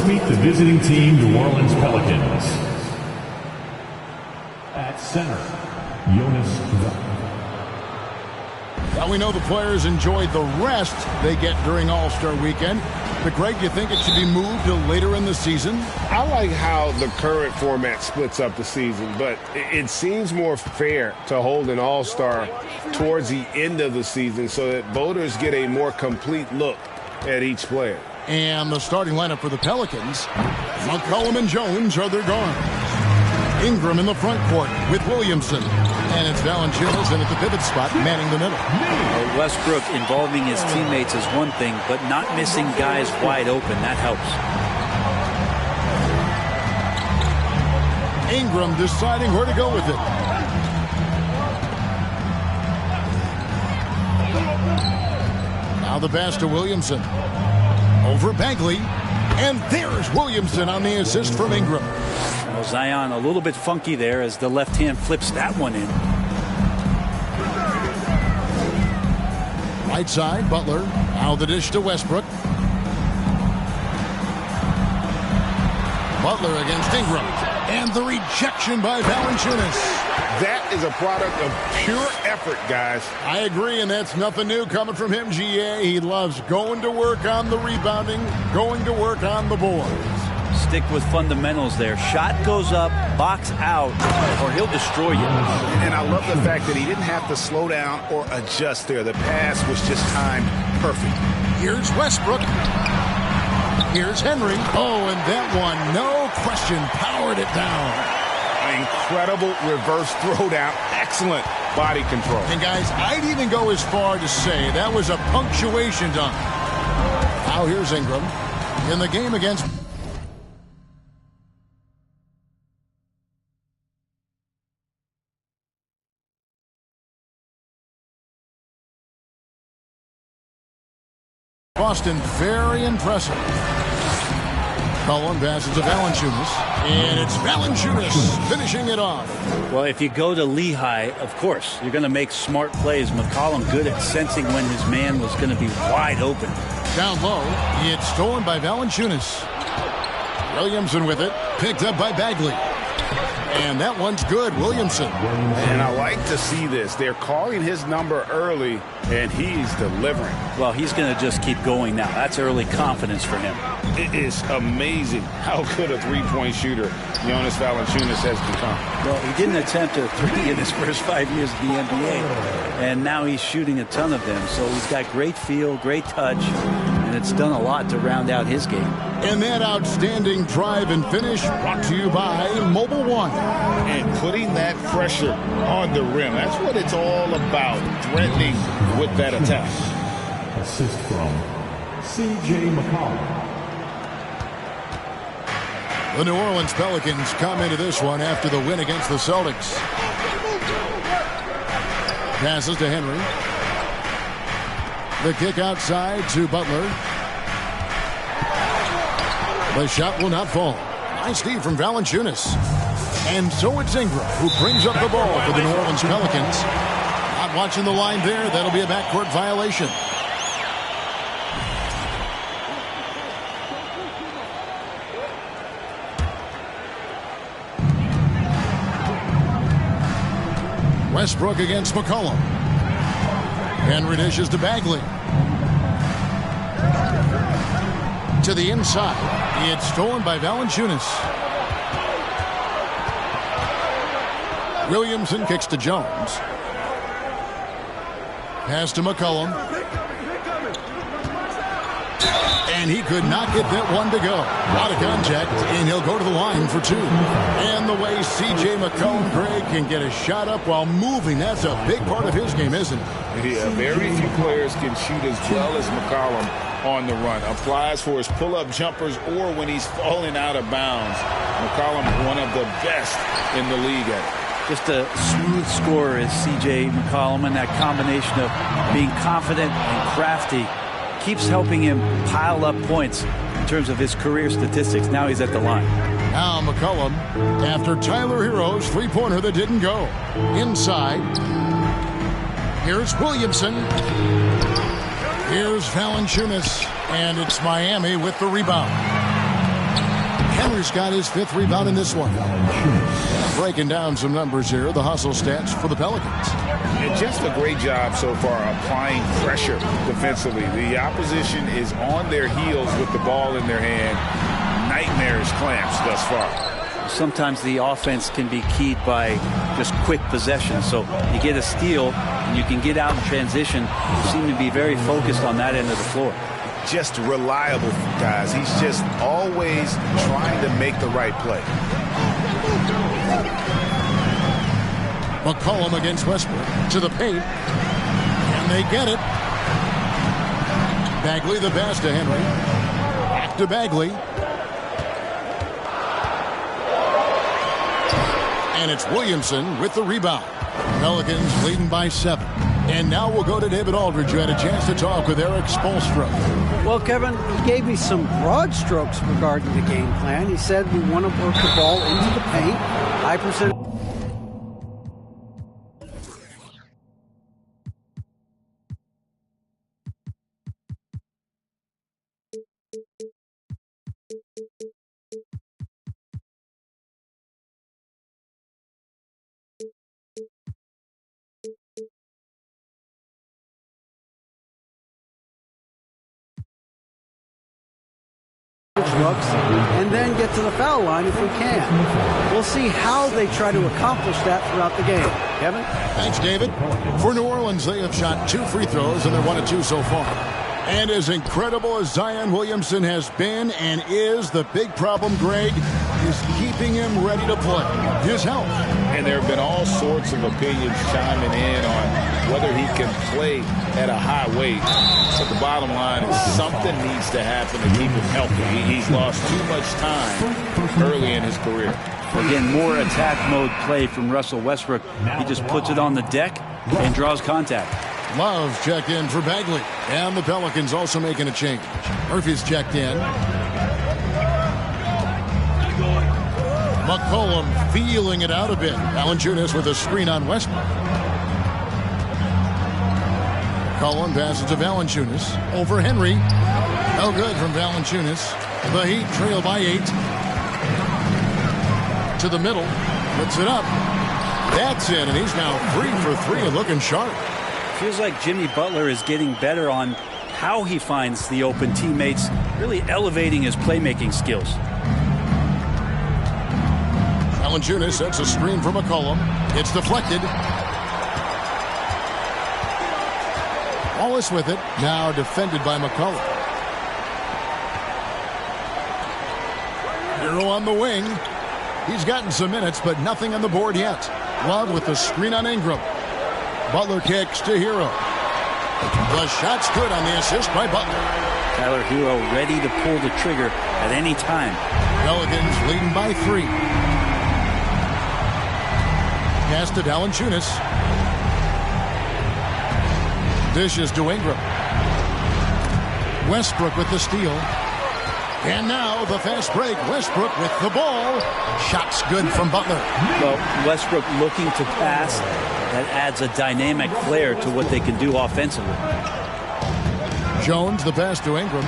meet the visiting team, New Orleans Pelicans. At center, Jonas Valanciunas. Well, we know the players enjoyed the rest they get during All-Star Weekend. But, Greg, do you think it should be moved to later in the season? I like how the current format splits up the season, but it seems more fair to hold an All-Star towards the end of the season so that voters get a more complete look at each player. And the starting lineup for the Pelicans, McCollum and Jones are their guards. Ingram in the front court with Williamson. And it's Valanciunas in at the pivot spot, manning the middle. Westbrook involving his teammates is one thing, but not missing guys wide open, that helps. Ingram deciding where to go with it. Now the pass to Williamson. Over Bagley. And there's Williamson on the assist from Ingram. Well, Zion a little bit funky there as the left hand flips that one in. Right side, Butler. Now the dish to Westbrook. Butler against Ingram. And the rejection by Valanciunas. That is a product of pure effort, guys. I agree, and that's nothing new coming from him, GA. He loves going to work on the rebounding, going to work on the boards. Stick with fundamentals there. Shot goes up, box out, or he'll destroy you. And I love the fact that he didn't have to slow down or adjust there. The pass was just timed perfect. Here's Westbrook. Here's Henry. Oh, and that one, no question, powered it down. Incredible reverse throwdown. Excellent body control. And, guys, I'd even go as far to say that was a punctuation dunk. Now here's Ingram in the game against... Boston, very impressive. Cullen passes to Valanciunas, and it's Valanciunas finishing it off. Well, if you go to Lehigh, of course, you're going to make smart plays. McCollum good at sensing when his man was going to be wide open. Down low, it's stolen by Valanciunas. Williamson with it, picked up by Bagley. And that one's good, Williamson. And I like to see this. They're calling his number early, and he's delivering. Well, he's going to just keep going now. That's early confidence for him. It is amazing how good a three-point shooter Jonas Valanciunas has become. Well, he didn't attempt a three in his first 5 years in the NBA, and now he's shooting a ton of them. So he's got great feel, great touch, and it's done a lot to round out his game. And that outstanding drive and finish brought to you by Mobile One. And putting that pressure on the rim. That's what it's all about, threatening with that attack. Assist from C.J. McCollum. The New Orleans Pelicans come into this one after the win against the Celtics. Passes to Henry. The kick outside to Butler. The shot will not fall. Nice D from Valanciunas. And so it's Ingram who brings up the ball for the New Orleans Pelicans. Not watching the line there. That'll be a backcourt violation. Westbrook against McCollum. Henry dishes to Bagley. To the inside. It's stolen by Valanciunas. Williamson kicks to Jones. Pass to McCollum. And he could not get that one to go. Out of contact, and he'll go to the line for two. And the way C.J. McCollum, Greg, can get a shot up while moving, that's a big part of his game, isn't it? Yeah, very few players can shoot as well as McCollum on the run. Applies for his pull-up jumpers or when he's falling out of bounds. McCollum, one of the best in the league at it. Just a smooth scorer is C.J. McCollum, and that combination of being confident and crafty keeps helping him pile up points in terms of his career statistics. Now he's at the line. Now McCollum, after Tyler Herro's three-pointer that didn't go. Inside. Here's Williamson. Here's Valanciunas. And it's Miami with the rebound. Valanciunas got his 5th rebound in this one. Breaking down some numbers here, the hustle stats for the Pelicans. And just a great job so far applying pressure defensively. The opposition is on their heels with the ball in their hand. Nightmarish clamps thus far. Sometimes the offense can be keyed by just quick possession. So you get a steal and you can get out in transition. You seem to be very focused on that end of the floor. Just reliable, guys. He's just always trying to make the right play. McCollum against Westbrook to the paint. And they get it. Bagley the pass to Henry. Back to Bagley. And it's Williamson with the rebound. Pelicans leading by 7. And now we'll go to David Aldridge, who had a chance to talk with Eric Spoelstra. Well, Kevin, he gave me some broad strokes regarding the game plan. He said we want to work the ball into the paint. High percent. Looks, and then get to the foul line if we can. We'll see how they try to accomplish that throughout the game. Kevin? Thanks, David. For New Orleans, they have shot 2 free throws, and they're 1 of 2 so far. And as incredible as Zion Williamson has been and is, the big problem, Greg, is keeping him ready to play. His health. And there have been all sorts of opinions chiming in on whether he can play at a high weight. But the bottom line is something needs to happen to keep him healthy. He's lost too much time early in his career. Again, more attack mode play from Russell Westbrook. He just puts it on the deck and draws contact. Love checked in for Bagley. And the Pelicans also making a change. Murphy's checked in. McCollum feeling it out a bit. Valanciunas with a screen on Westbrook. McCollum passes to Valanciunas. Over Henry. No good from Valanciunas. The Heat trail by 8. To the middle. Puts it up. That's in, and he's now 3 for 3 and looking sharp. Feels like Jimmy Butler is getting better on how he finds the open teammates, really elevating his playmaking skills. Valanciunas sets a screen for McCollum. It's deflected. Wallace with it. Now defended by McCollum. Hero on the wing. He's gotten some minutes, but nothing on the board yet. Love with the screen on Ingram. Butler kicks to Hero. The shot's good on the assist by Butler. Tyler Hero ready to pull the trigger at any time. Pelicans leading by 3. Pass to Valanciunas. Dishes to Ingram. Westbrook with the steal. And now the fast break. Westbrook with the ball. Shots good from Butler. Well, Westbrook looking to pass. That adds a dynamic flair to what they can do offensively. Jones the pass to Ingram.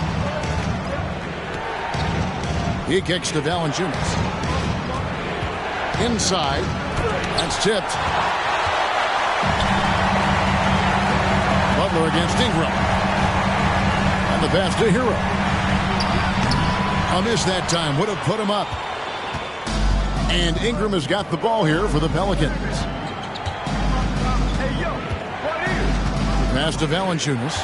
He kicks to Valanciunas. Inside. That's tipped. Butler against Ingram. And the pass to Hero. A miss that time. Would have put him up. And Ingram has got the ball here for the Pelicans. Pass to Valanciunas.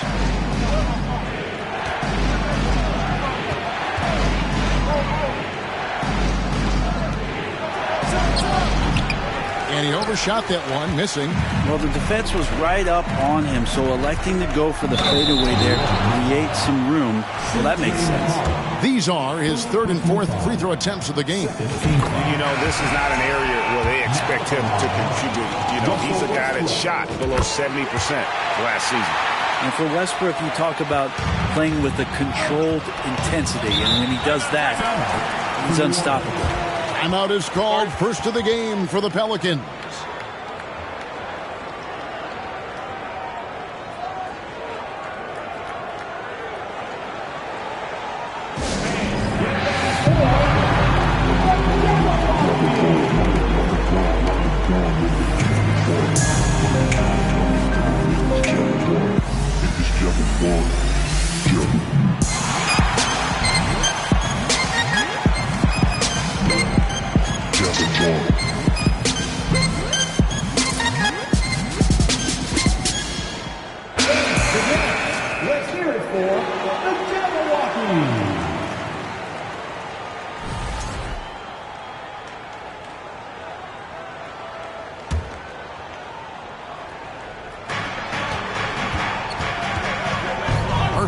And he overshot that one, missing. Well, the defense was right up on him, so electing to go for the fadeaway there to create some room, well, that makes sense. These are his 3rd and 4th free throw attempts of the game. You know, this is not an area where they expect him to contribute. You know, he's a guy that shot below 70% last season. And for Westbrook, you talk about playing with a controlled intensity, and when he does that, he's unstoppable. Timeout is called. First of the game for the Pelicans.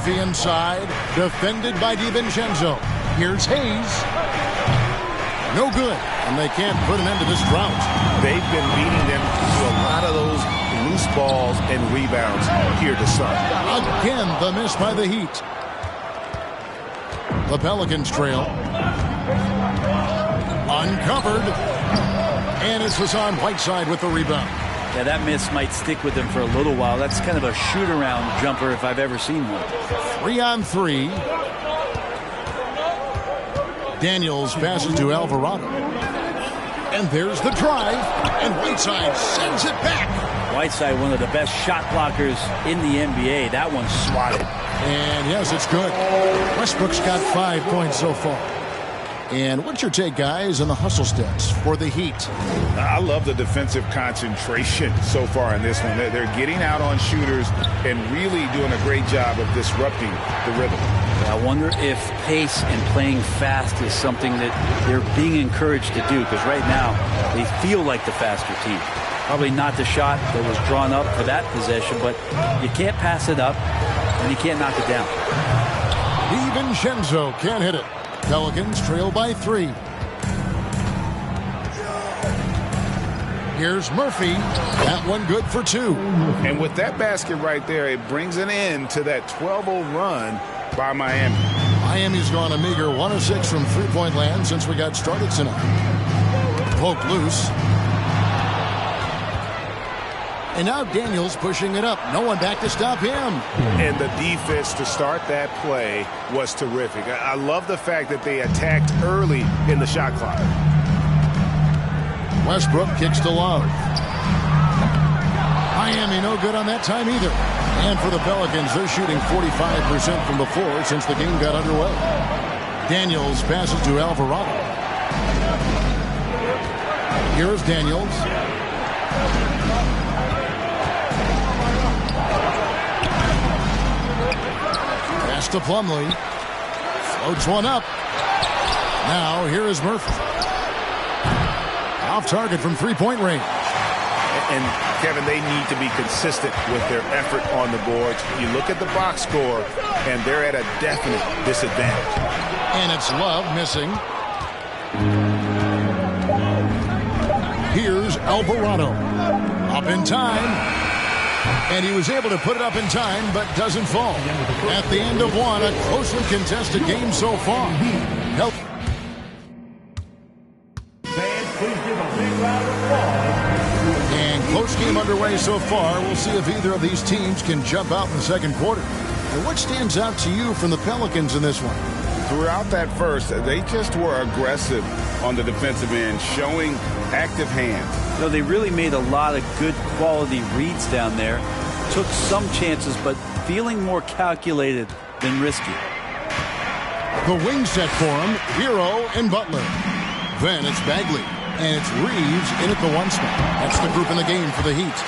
Murphy inside, defended by DiVincenzo. Here's Hayes. No good, and they can't put an end to this drought. They've been beating them to a lot of those loose balls and rebounds here to start. Again, the miss by the Heat. The Pelicans trail. Uncovered. And it's Hassan Whiteside with the rebound. Yeah, that miss might stick with him for a little while. That's kind of a shoot-around jumper if I've ever seen one. 3-on-3. Daniels passes to Alvarado. And there's the drive. And Whiteside sends it back. Whiteside, one of the best shot blockers in the NBA. That one's swatted. And yes, it's good. Westbrook's got 5 points so far. And what's your take, guys, on the hustle stats for the Heat? I love the defensive concentration so far in this one. They're getting out on shooters and really doing a great job of disrupting the rhythm. I wonder if pace and playing fast is something that they're being encouraged to do, because right now they feel like the faster team. Probably not the shot that was drawn up for that possession, but you can't pass it up and you can't knock it down. DiVincenzo can't hit it. Pelicans trail by 3. Here's Murphy. That one good for 2. And with that basket right there, it brings an end to that 12-0 run by Miami. Miami's gone a meager 1 of 6 from three-point land since we got started tonight. Poke loose. And now Daniels pushing it up. No one back to stop him. And the defense to start that play was terrific. I love the fact that they attacked early in the shot clock. Westbrook kicks to Love. Miami no good on that time either. And for the Pelicans, they're shooting 45% from the floor since the game got underway. Daniels passes to Alvarado. Here's Daniels. Pass to Plumlee. Floats one up. Now here is Murphy. Off target from three-point range. And, Kevin, they need to be consistent with their effort on the boards. You look at the box score, and they're at a definite disadvantage. And it's Love missing. Here's Alvarado. Up in time. And he was able to put it up in time, but doesn't fall. At the end of one, a closely contested game so far. Help. And close game underway so far. We'll see if either of these teams can jump out in the second quarter. And what stands out to you from the Pelicans in this one? Throughout that first, they just were aggressive on the defensive end, showing active hands. No, they really made a lot of good quality reads down there. Took some chances, but feeling more calculated than risky. The wing set for him, Hero and Butler. Then it's Bagley, and it's Reeves in at the 1 spot. That's the group in the game for the Heat.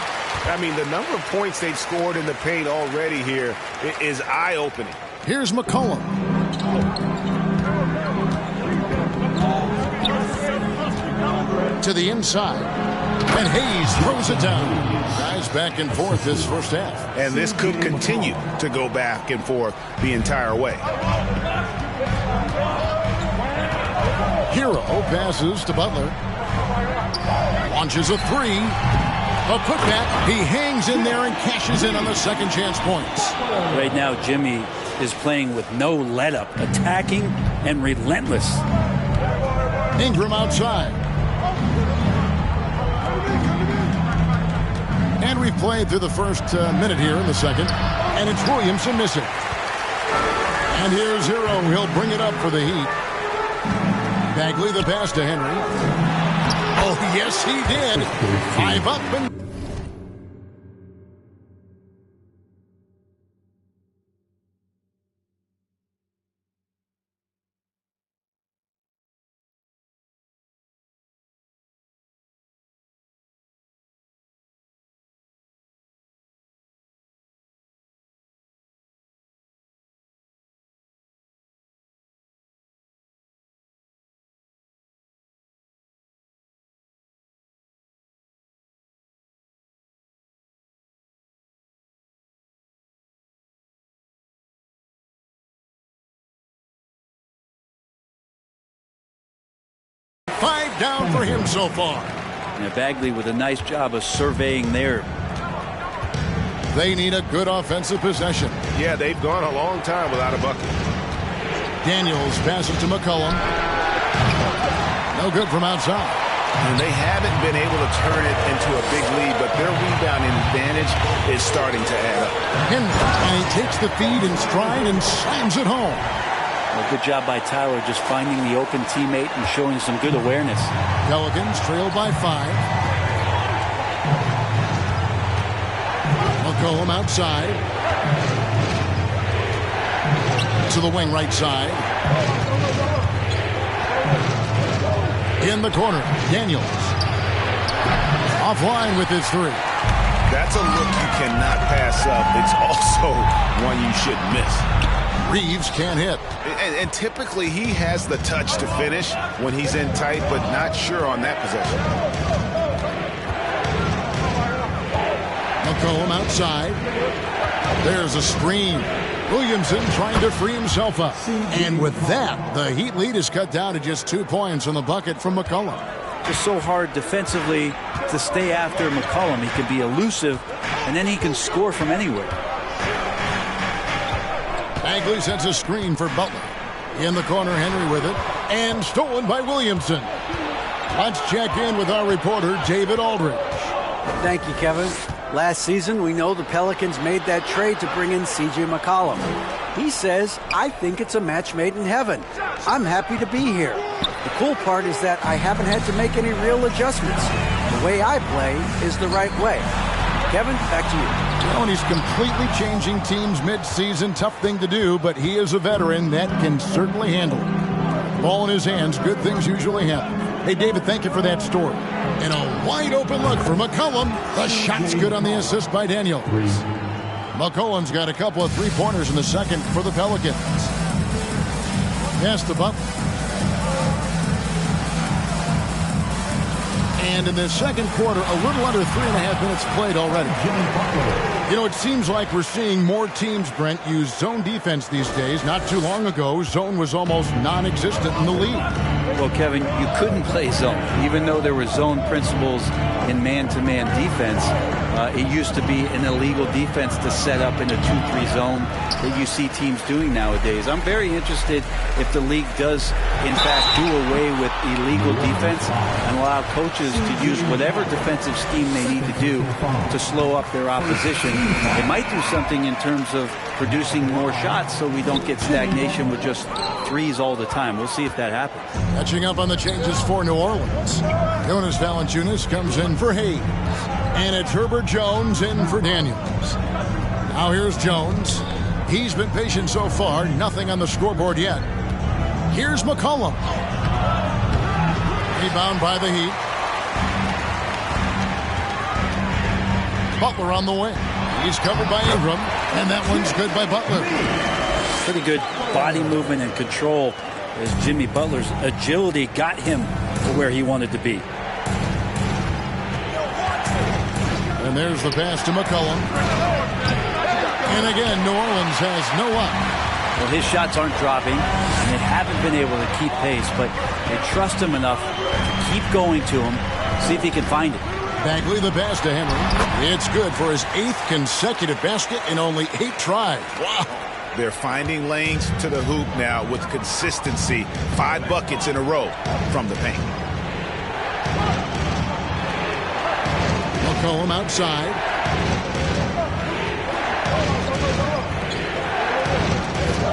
I mean, the number of points they've scored in the paint already here is eye-opening. Here's McCollum. To the inside. And Hayes throws it down. Guys back and forth this first half. And this could continue to go back and forth the entire way. Hero passes to Butler. Launches a 3. A putback. He hangs in there and cashes in on the second chance points. Right now, Jimmy is playing with no let-up, attacking and relentless. Ingram outside. And we've played through the first minute here in the second. And it's Williamson missing. And here's Hero. He'll bring it up for the Heat. Bagley the pass to Henry. Oh, yes, he did. 5 up and... 5 down for him so far. And Bagley with a nice job of surveying there. They need a good offensive possession. Yeah, they've gone a long time without a bucket. Daniels passes to McCollum. No good from outside. And they haven't been able to turn it into a big lead, but their rebounding advantage is starting to add up. Henry, and he takes the feed in stride and slams it home. Well, good job by Tyler just finding the open teammate and showing some good awareness. Pelicans trail by 5. McCollum outside. To the wing right side. In the corner, Daniels. Offline with his 3. That's a look you cannot pass up. It's also one you shouldn't miss. Reeves can't hit. And typically he has the touch to finish when he's in tight, but not sure on that possession. McCollum outside. There's a screen. Williamson trying to free himself up. And with that, the Heat lead is cut down to just 2 points on the bucket from McCollum. Just so hard defensively to stay after McCollum. He can be elusive, and then he can score from anywhere. Bagley sets a screen for Butler. In the corner, Henry with it. And stolen by Williamson. Let's check in with our reporter, David Aldridge. Thank you, Kevin. Last season, we know the Pelicans made that trade to bring in C.J. McCollum. He says, I think it's a match made in heaven. I'm happy to be here. The cool part is that I haven't had to make any real adjustments. The way I play is the right way. Kevin, back to you. Well, and he's completely changing teams mid-season. Tough thing to do, but he is a veteran that can certainly handle it. Ball in his hands, good things usually happen. Hey, David, thank you for that story. And a wide-open look for McCollum. The shot's good on the assist by Daniels. McCollum's got a couple of three-pointers in the second for the Pelicans. Pass to Butler. And in the second quarter, a little under 3.5 minutes played already. You know, it seems like we're seeing more teams, Brent, use zone defense these days. Not too long ago, zone was almost non-existent in the league. Well, Kevin, you couldn't play zone. Even though there were zone principles in man-to-man defense, it used to be an illegal defense to set up in a 2-3 zone that you see teams doing nowadays. I'm very interested if the league does, in fact, do away with illegal defense and allow coaches to use whatever defensive scheme they need to do to slow up their opposition. It might do something in terms of producing more shots so we don't get stagnation with just threes all the time. We'll see if that happens. Catching up on the changes for New Orleans. Jonas Valanciunas comes in for Hayes. And it's Herbert Jones in for Daniels. Now here's Jones. He's been patient so far. Nothing on the scoreboard yet. Here's McCollum. Rebound by the Heat. Butler on the wing. He's covered by Ingram. And that one's good by Butler. Pretty good body movement and control as Jimmy Butler's agility got him to where he wanted to be. And there's the pass to McCollum. And again, New Orleans has no up. Well, his shots aren't dropping, and they haven't been able to keep pace, but they trust him enough to keep going to him, see if he can find it. Bagley the pass to Henry. It's good for his 8th consecutive basket in only 8 tries. Wow. They're finding lanes to the hoop now with consistency. 5 buckets in a row from the paint. McCollum outside.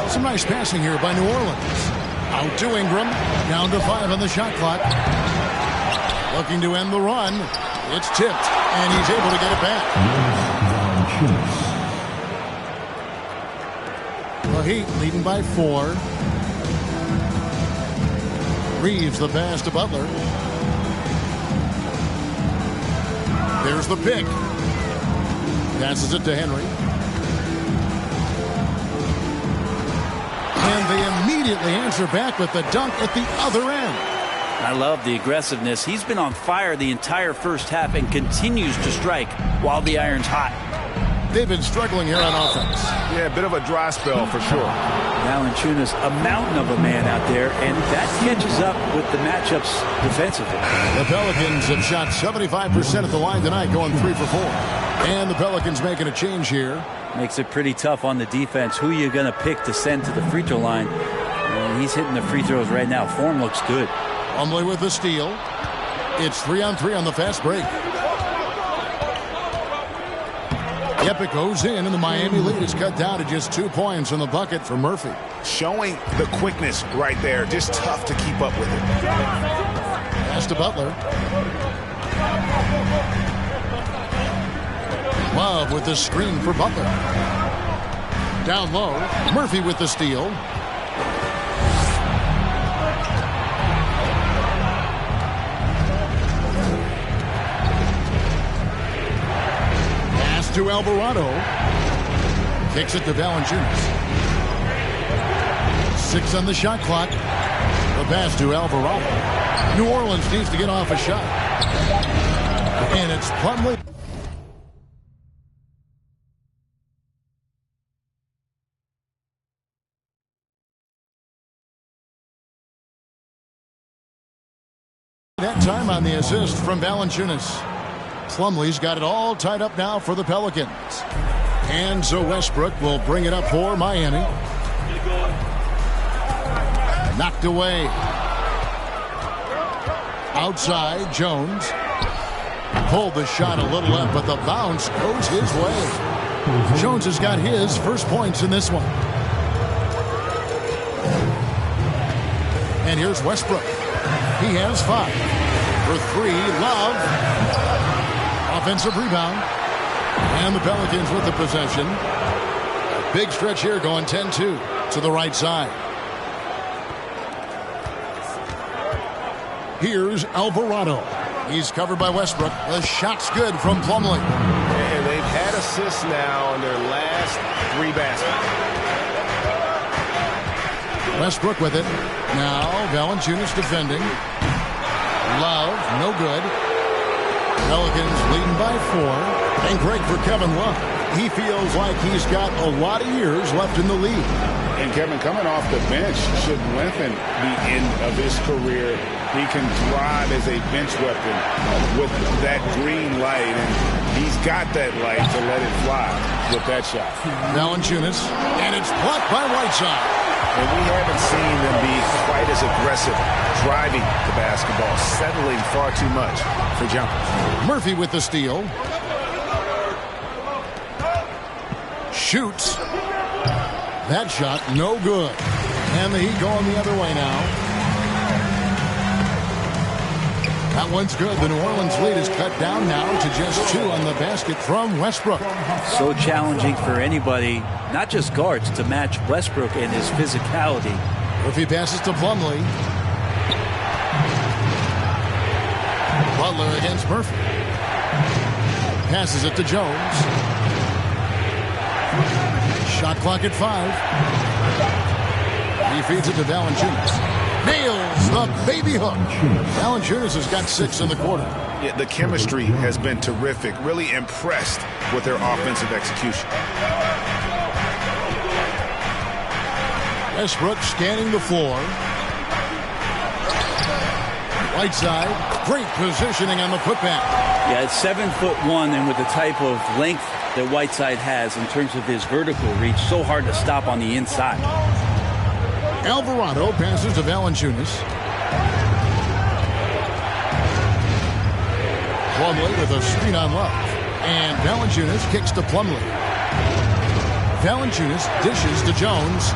Some nice passing here by New Orleans. Out to Ingram. Down to 5 on the shot clock. Looking to end the run. It's tipped, and he's able to get it back. The Heat leading by 4. Reeves the pass to Butler. There's the pick. Passes it to Henry. And they immediately answer back with the dunk at the other end. I love the aggressiveness. He's been on fire the entire first half and continues to strike while the iron's hot. They've been struggling here on offense. Yeah, a bit of a dry spell for sure. Valanciunas, a mountain of a man out there, and that catches up with the matchups defensively. The Pelicans have shot 75% at the line tonight, going 3 for 4. And the Pelicans making a change here. Makes it pretty tough on the defense. Who you're going to pick to send to the free throw line. And he's hitting the free throws right now. Form looks good. Plumlee with the steal. It's 3-on-3 on the fast break. Epic goes in, and the Miami lead is cut down to just 2 points in the bucket for Murphy. Showing the quickness right there. Just tough to keep up with it. Pass to Butler. Love with the screen for Butler. Down low. Murphy with the steal. To Alvarado. Kicks it to Valanciunas. 6 on the shot clock. The pass to Alvarado. New Orleans needs to get off a shot. And it's Plumlee. That time on the assist from Valanciunas. Plumlee's got it all tied up now for the Pelicans. And so Westbrook will bring it up for Miami. Knocked away. Outside, Jones. Pulled the shot a little up, but the bounce goes his way. Jones has got his first points in this one. And here's Westbrook. He has 5. For 3, Love. Offensive rebound. And the Pelicans with the possession. A big stretch here going 10-2 to the right side. Here's Alvarado. He's covered by Westbrook. The shot's good from Plumlee. And they've had assists now on their last 3 baskets. Westbrook with it. Now Valanciunas defending. Love, no good. Pelicans leading by 4. And great for Kevin Love. He feels like he's got a lot of years left in the league. And Kevin, coming off the bench should lengthen the end of his career. He can thrive as a bench weapon with that green light. And he's got that light to let it fly with that shot. Valanciunas. And it's blocked by Whiteside. And we haven't seen them be quite as aggressive driving the basketball, settling far too much for jumpers. Murphy with the steal. Shoots. That shot, no good. And the Heat going the other way now. That one's good. The New Orleans lead is cut down now to just 2 on the basket from Westbrook. So challenging for anybody, not just guards, to match Westbrook and his physicality. Murphy passes to Plumlee. Butler against Murphy. Passes it to Jones. Shot clock at 5. He feeds it to Valanciunas. Nails the baby hook. Valanciunas has got 6 in the quarter. Yeah, the chemistry has been terrific. Really impressed with their offensive execution. Westbrook scanning the floor. Whiteside, great positioning on the putback. Yeah, it's 7'1", and with the type of length that Whiteside has in terms of his vertical reach, so hard to stop on the inside. Alvarado passes to Valanciunas. Plumlee with a screen on Love. And Valanciunas kicks to Plumlee. Valanciunas dishes to Jones.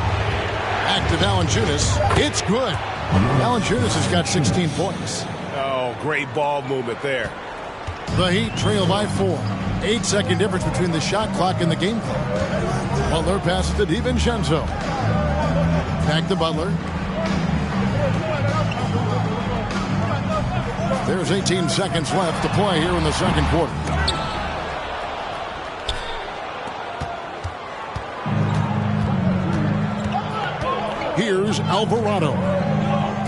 Back to Valanciunas. It's good. Valanciunas has got 16 points. Oh, great ball movement there. The Heat trail by 4. 8-second difference between the shot clock and the game clock. Butler passes to DiVincenzo. Back to Butler. There's 18 seconds left to play here in the second quarter. Here's Alvarado.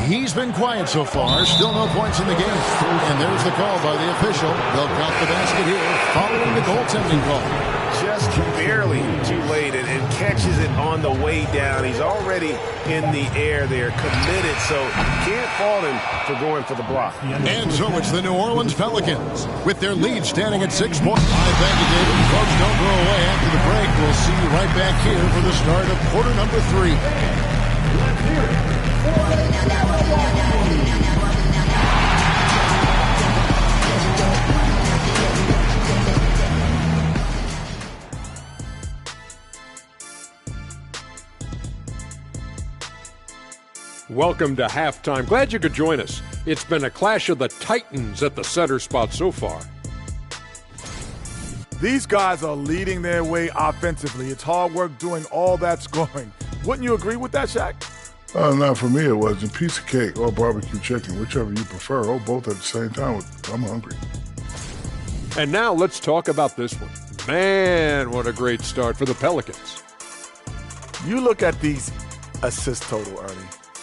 He's been quiet so far. Still no points in the game. And there's the call by the official. They'll count the basket here following the goaltending call. just barely too late and catches it on the way down. He's already in the air there, committed, so can't fault him for going for the block. And so it's the New Orleans Pelicans with their lead standing at 6 points. Thank you, David. Folks, don't go away after the break. We'll see you right back here for the start of quarter number 3. Welcome to halftime. Glad you could join us. It's been a clash of the Titans at the center spot so far. These guys are leading their way offensively. It's hard work doing all that scoring. Wouldn't you agree with that, Shaq? Not for me, it wasn't. Piece of cake or barbecue chicken, whichever you prefer, or both at the same time. I'm hungry. And now let's talk about this one. Man, what a great start for the Pelicans. You look at these assist total, Ernie.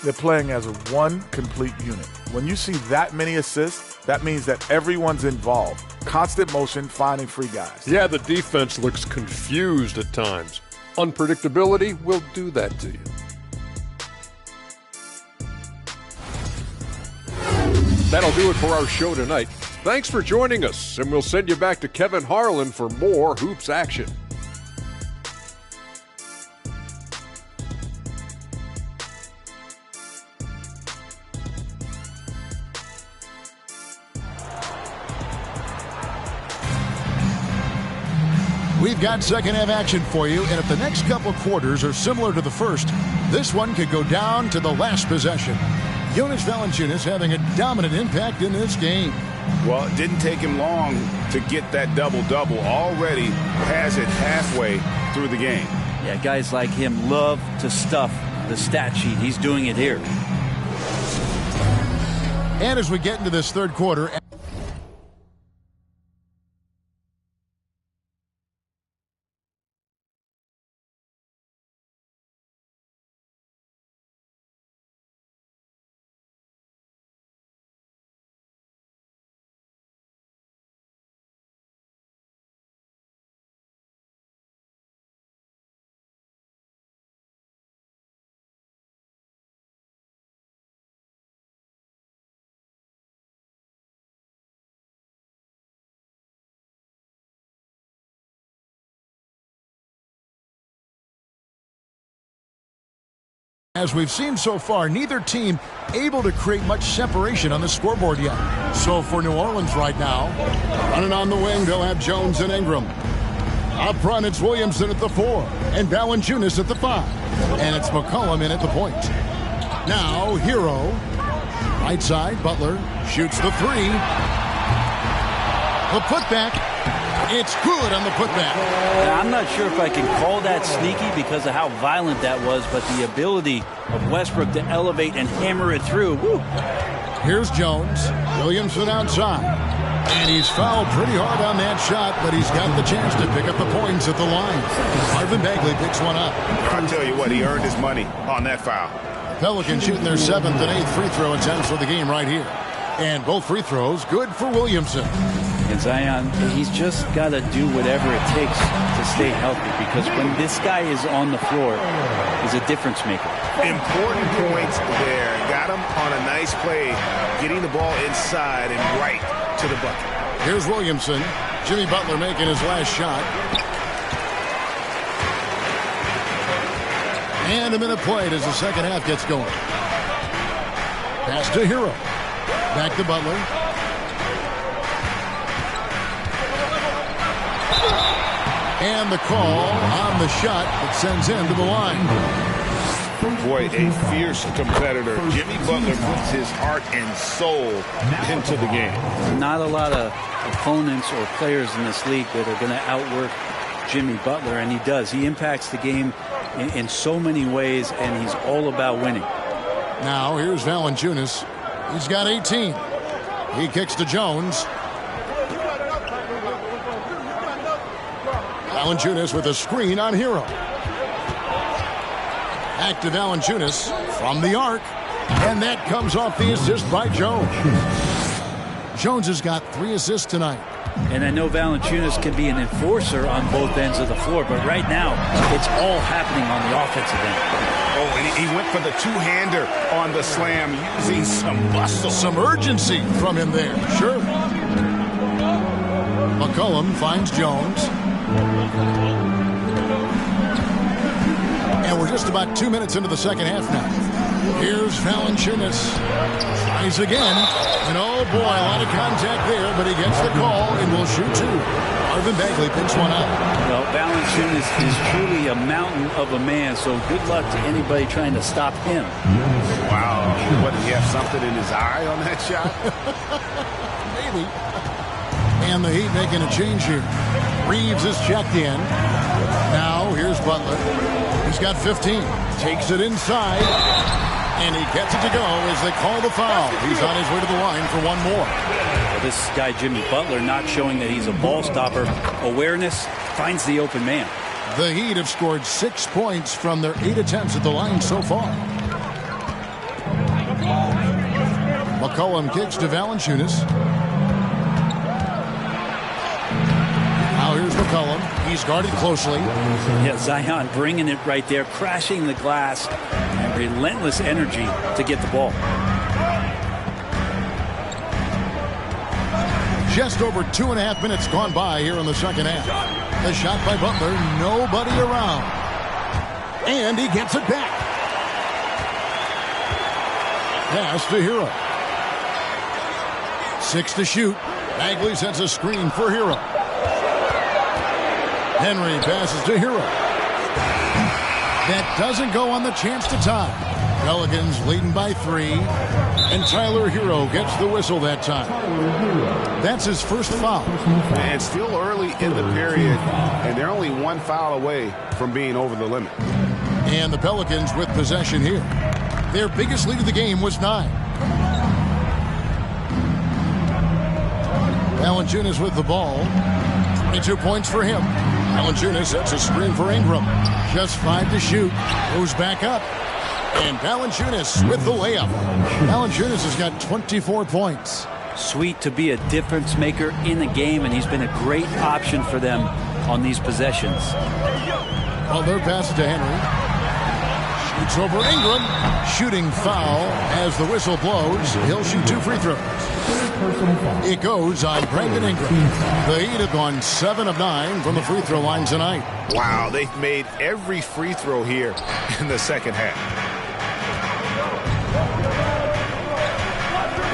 They're playing as one complete unit. When you see that many assists, that means that everyone's involved. Constant motion, finding free guys. Yeah, the defense looks confused at times. Unpredictability will do that to you. That'll do it for our show tonight. Thanks for joining us, and we'll send you back to Kevin Harlan for more hoops action. We've got second-half action for you, and if the next couple quarters are similar to the first, this one could go down to the last possession. Jonas Valanciunas having a dominant impact in this game. Well, it didn't take him long to get that double-double. Already has it halfway through the game. Yeah, guys like him love to stuff the stat sheet. He's doing it here. And as we get into this third quarter... As we've seen so far, neither team able to create much separation on the scoreboard yet. So for New Orleans right now, running on the wing, they'll have Jones and Ingram. Up front, it's Williamson at the 4, and Valanciunas at the 5. And it's McCollum in at the point. Now, Hero. Right side, Butler shoots the 3. The putback. It's good on the putback. Now, I'm not sure if I can call that sneaky because of how violent that was, but the ability of Westbrook to elevate and hammer it through. Woo. Here's Jones. Williamson outside. And he's fouled pretty hard on that shot, but he's got the chance to pick up the points at the line. Marvin Bagley picks one up. I'll tell you what, he earned his money on that foul. Pelicans shooting their 7th and 8th free throw attempts for the game right here. And both free throws good for Williamson. And Zion, he's just got to do whatever it takes to stay healthy because when this guy is on the floor, he's a difference maker. Important points there. Got him on a nice play, getting the ball inside and right to the bucket. Here's Williamson. Jimmy Butler making his last shot. And a minute played as the second half gets going. Pass to Hero. Back to Butler. And the call on the shot that sends him to the line. Boy, a fierce competitor. Jimmy Butler puts his heart and soul into the game. Not a lot of opponents or players in this league that are going to outwork Jimmy Butler, and he does. He impacts the game in so many ways, and he's all about winning. Now, here's Valanciunas. He's got 18. He kicks to Jones. Valanciunas with a screen on Hero. Back to Valanciunas from the arc. And that comes off the assist by Jones. Jones has got 3 assists tonight. And I know Valanciunas can be an enforcer on both ends of the floor, but right now it's all happening on the offensive end. Oh, and he went for the two-hander on the slam, using some muscle. Some urgency from him there. Sure. McCollum finds Jones. And we're just about 2 minutes into the second half now. Here's Valanciunas. Tries again. And oh boy, a lot of contact there, but he gets the call and will shoot two. Marvin Bagley picks one out. Well, Valanciunas is truly a mountain of a man, so good luck to anybody trying to stop him. Wow. What, did he have something in his eye on that shot? Maybe. And the Heat making a change here. Reeves is checked in. Now here's Butler. He's got 15. Takes it inside. And he gets it to go as they call the foul. He's on his way to the line for one more. Well, this guy, Jimmy Butler, not showing that he's a ball stopper. Awareness, finds the open man. The Heat have scored 6 points from their 8 attempts at the line so far. McCollum kicks to Valanciunas. Now here's McCollum. He's guarded closely. Yeah, Zion bringing it right there, crashing the glass, and relentless energy to get the ball. Just over 2.5 minutes gone by here in the second half. The shot by Butler, nobody around. And he gets it back. Pass to Hero. 6 to shoot. Bagley sets a screen for Hero. Henry passes to Hero. That doesn't go on the chance to tie. Pelicans leading by 3. And Tyler Hero gets the whistle that time. That's his first foul. And still early in the period, and they're only one foul away from being over the limit. And the Pelicans with possession here. Their biggest lead of the game was 9. Valanciunas with the ball. 22 points for him. Valanciunas sets a screen for Ingram. Just 5 to shoot. Goes back up. And Valanciunas with the layup. Valanciunas has got 24 points. Sweet to be a difference maker in the game, and he's been a great option for them on these possessions. Butler passes to Henry. Shoots over Ingram. Shooting foul as the whistle blows. He'll shoot 2 free throws. It goes on Brandon Ingram. The Heat have gone 7 of 9 from the free throw line tonight. Wow, they've made every free throw here in the second half.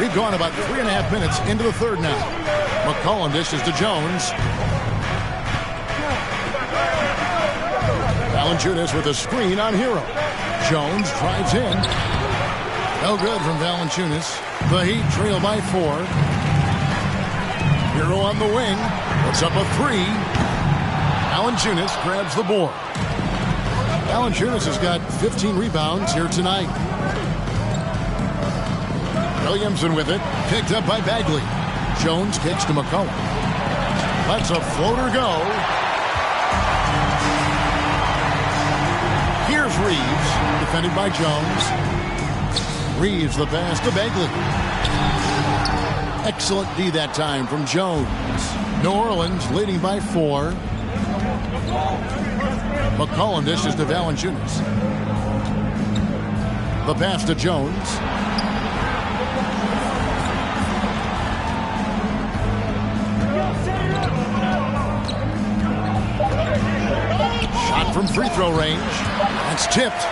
We've gone about 3.5 minutes into the third now. McCollum dishes to Jones. Valanciunas with a screen on Hero. Jones drives in. No good from Valanciunas. The Heat trail by 4. Hero on the wing. Puts up a 3. Valanciunas grabs the board. Valanciunas has got 15 rebounds here tonight. Williamson with it. Picked up by Bagley. Jones kicks to McCollum. Lets a floater go. Here's Reeves. Defended by Jones. Reeves the pass to Bagley. Excellent D that time from Jones. New Orleans leading by 4. McCollum dishes to Valanciunas. The pass to Jones. Shot from free throw range. That's tipped.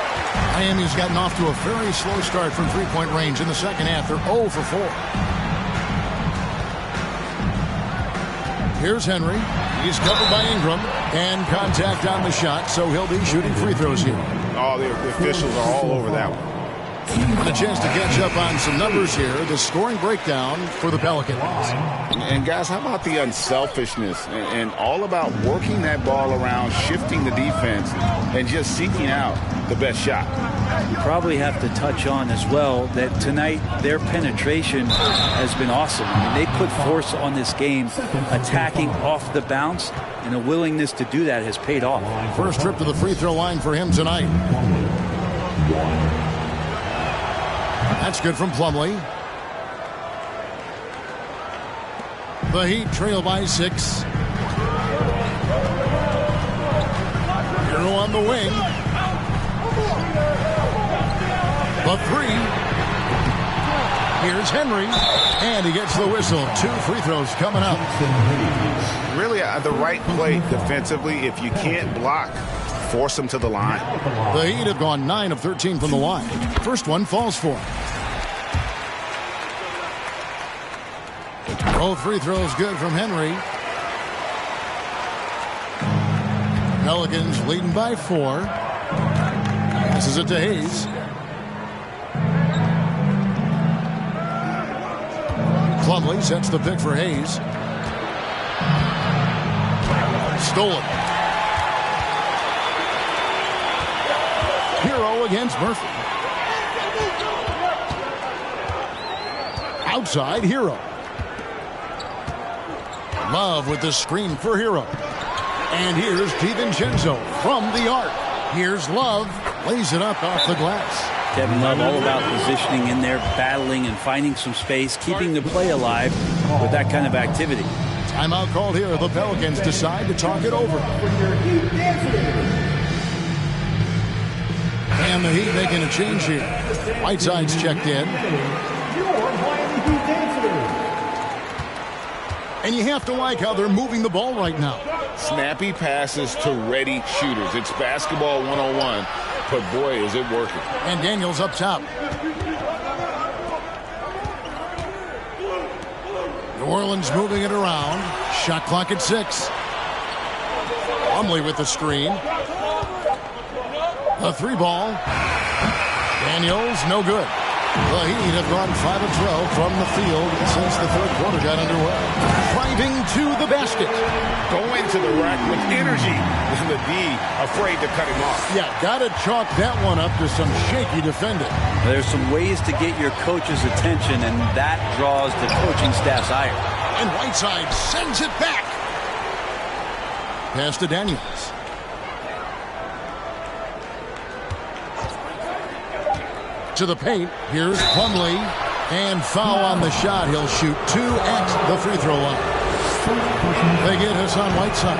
Miami's gotten off to a very slow start from three-point range in the second half. They're 0 for 4. Here's Henry. He's covered by Ingram. And contact on the shot, so he'll be shooting free throws here. Oh, the officials are all over that one. And a chance to catch up on some numbers here. The scoring breakdown for the Pelicans. And guys, how about the unselfishness and all about working that ball around, shifting the defense, and just seeking out the best shot. You probably have to touch on as well that tonight their penetration has been awesome. I mean, they put force on this game, attacking off the bounce, and a willingness to do that has paid off. First trip to the free throw line for him tonight. That's good from Plumlee. The Heat trail by 6. Hero on the wing. The 3. Here's Henry. And he gets the whistle. 2 free throws coming up. Really the right play defensively. If you can't block, force them to the line. The Heat have gone 9 of 13 from the line. First one falls for him. Both free throws good from Henry. Pelicans leading by 4. Passes it to Hayes. Plumlee sets the pick for Hayes. Stolen. Hero against Murphy. Outside, Hero. Love with the screen for Hero. And here's DiVincenzo from the arc. Here's Love. Lays it up off the glass. Kevin Love all about positioning in there, battling and finding some space, keeping the play alive with that kind of activity. Timeout called here. The Pelicans decide to talk it over. And the Heat making a change here. Whiteside's checked in. And you have to like how they're moving the ball right now. Snappy passes to ready shooters. It's basketball 101, but boy, is it working. And Daniels up top. New Orleans moving it around. Shot clock at 6. Plumlee with the screen. A 3 ball. Daniels, no good. The Heat have gone 5 of 12 from the field since the third quarter got underway. Driving to the basket. Going to the rack with energy. And the D afraid to cut him off. Yeah, got to chalk that one up to some shaky defending. There's some ways to get your coach's attention, and that draws the coaching staff's ire. And Whiteside sends it back. Pass to Daniels. To the paint. Here's Plumlee. And foul on the shot. He'll shoot 2 at the free throw line. They get Hassan Whiteside.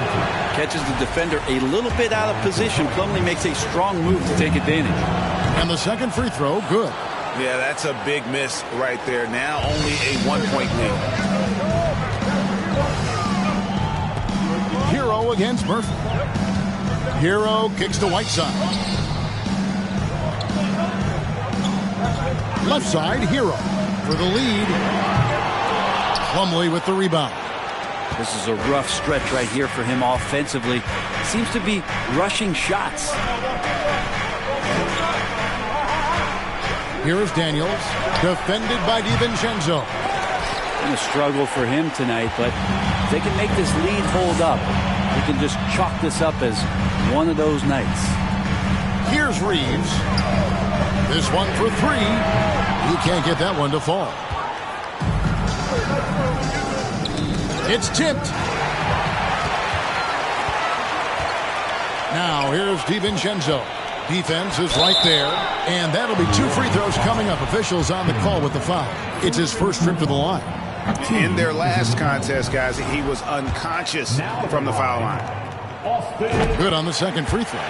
Catches the defender a little bit out of position. Plumlee makes a strong move to take advantage. And the second free throw, good. Yeah, that's a big miss right there. Now only a 1-point lead. Hero against Murphy. Hero kicks to Whiteside. Left side, Hero for the lead. Plumlee with the rebound. This is a rough stretch right here for him offensively. Seems to be rushing shots. Here is Daniels, defended by DiVincenzo. Been a struggle for him tonight, but if they can make this lead hold up, we can just chalk this up as one of those nights. Here's Reeves. This one for 3. He can't get that one to fall. It's tipped. Now here's DiVincenzo. Defense is right there. And that'll be 2 free throws coming up. Officials on the call with the foul. It's his first trip to the line. In their last contest, guys, he was unconscious from the foul line. Good on the second free throw.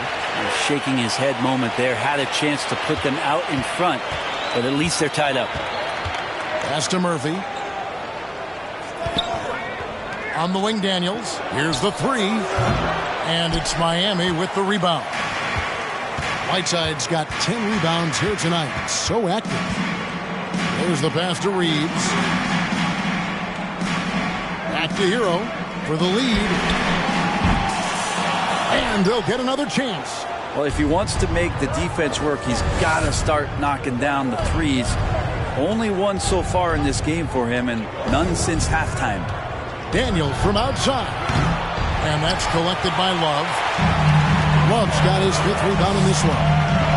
Shaking his head moment there. Had a chance to put them out in front, but at least they're tied up. Pass to Murphy. On the wing, Daniels. Here's the 3. And it's Miami with the rebound. Whiteside's got 10 rebounds here tonight. So active. There's the pass to Reeves. Back to Hero for the lead. And they'll get another chance. Well, if he wants to make the defense work, he's got to start knocking down the threes. Only one so far in this game for him, and none since halftime. Daniels from outside. And that's collected by Love. Love's got his 5th rebound in this one.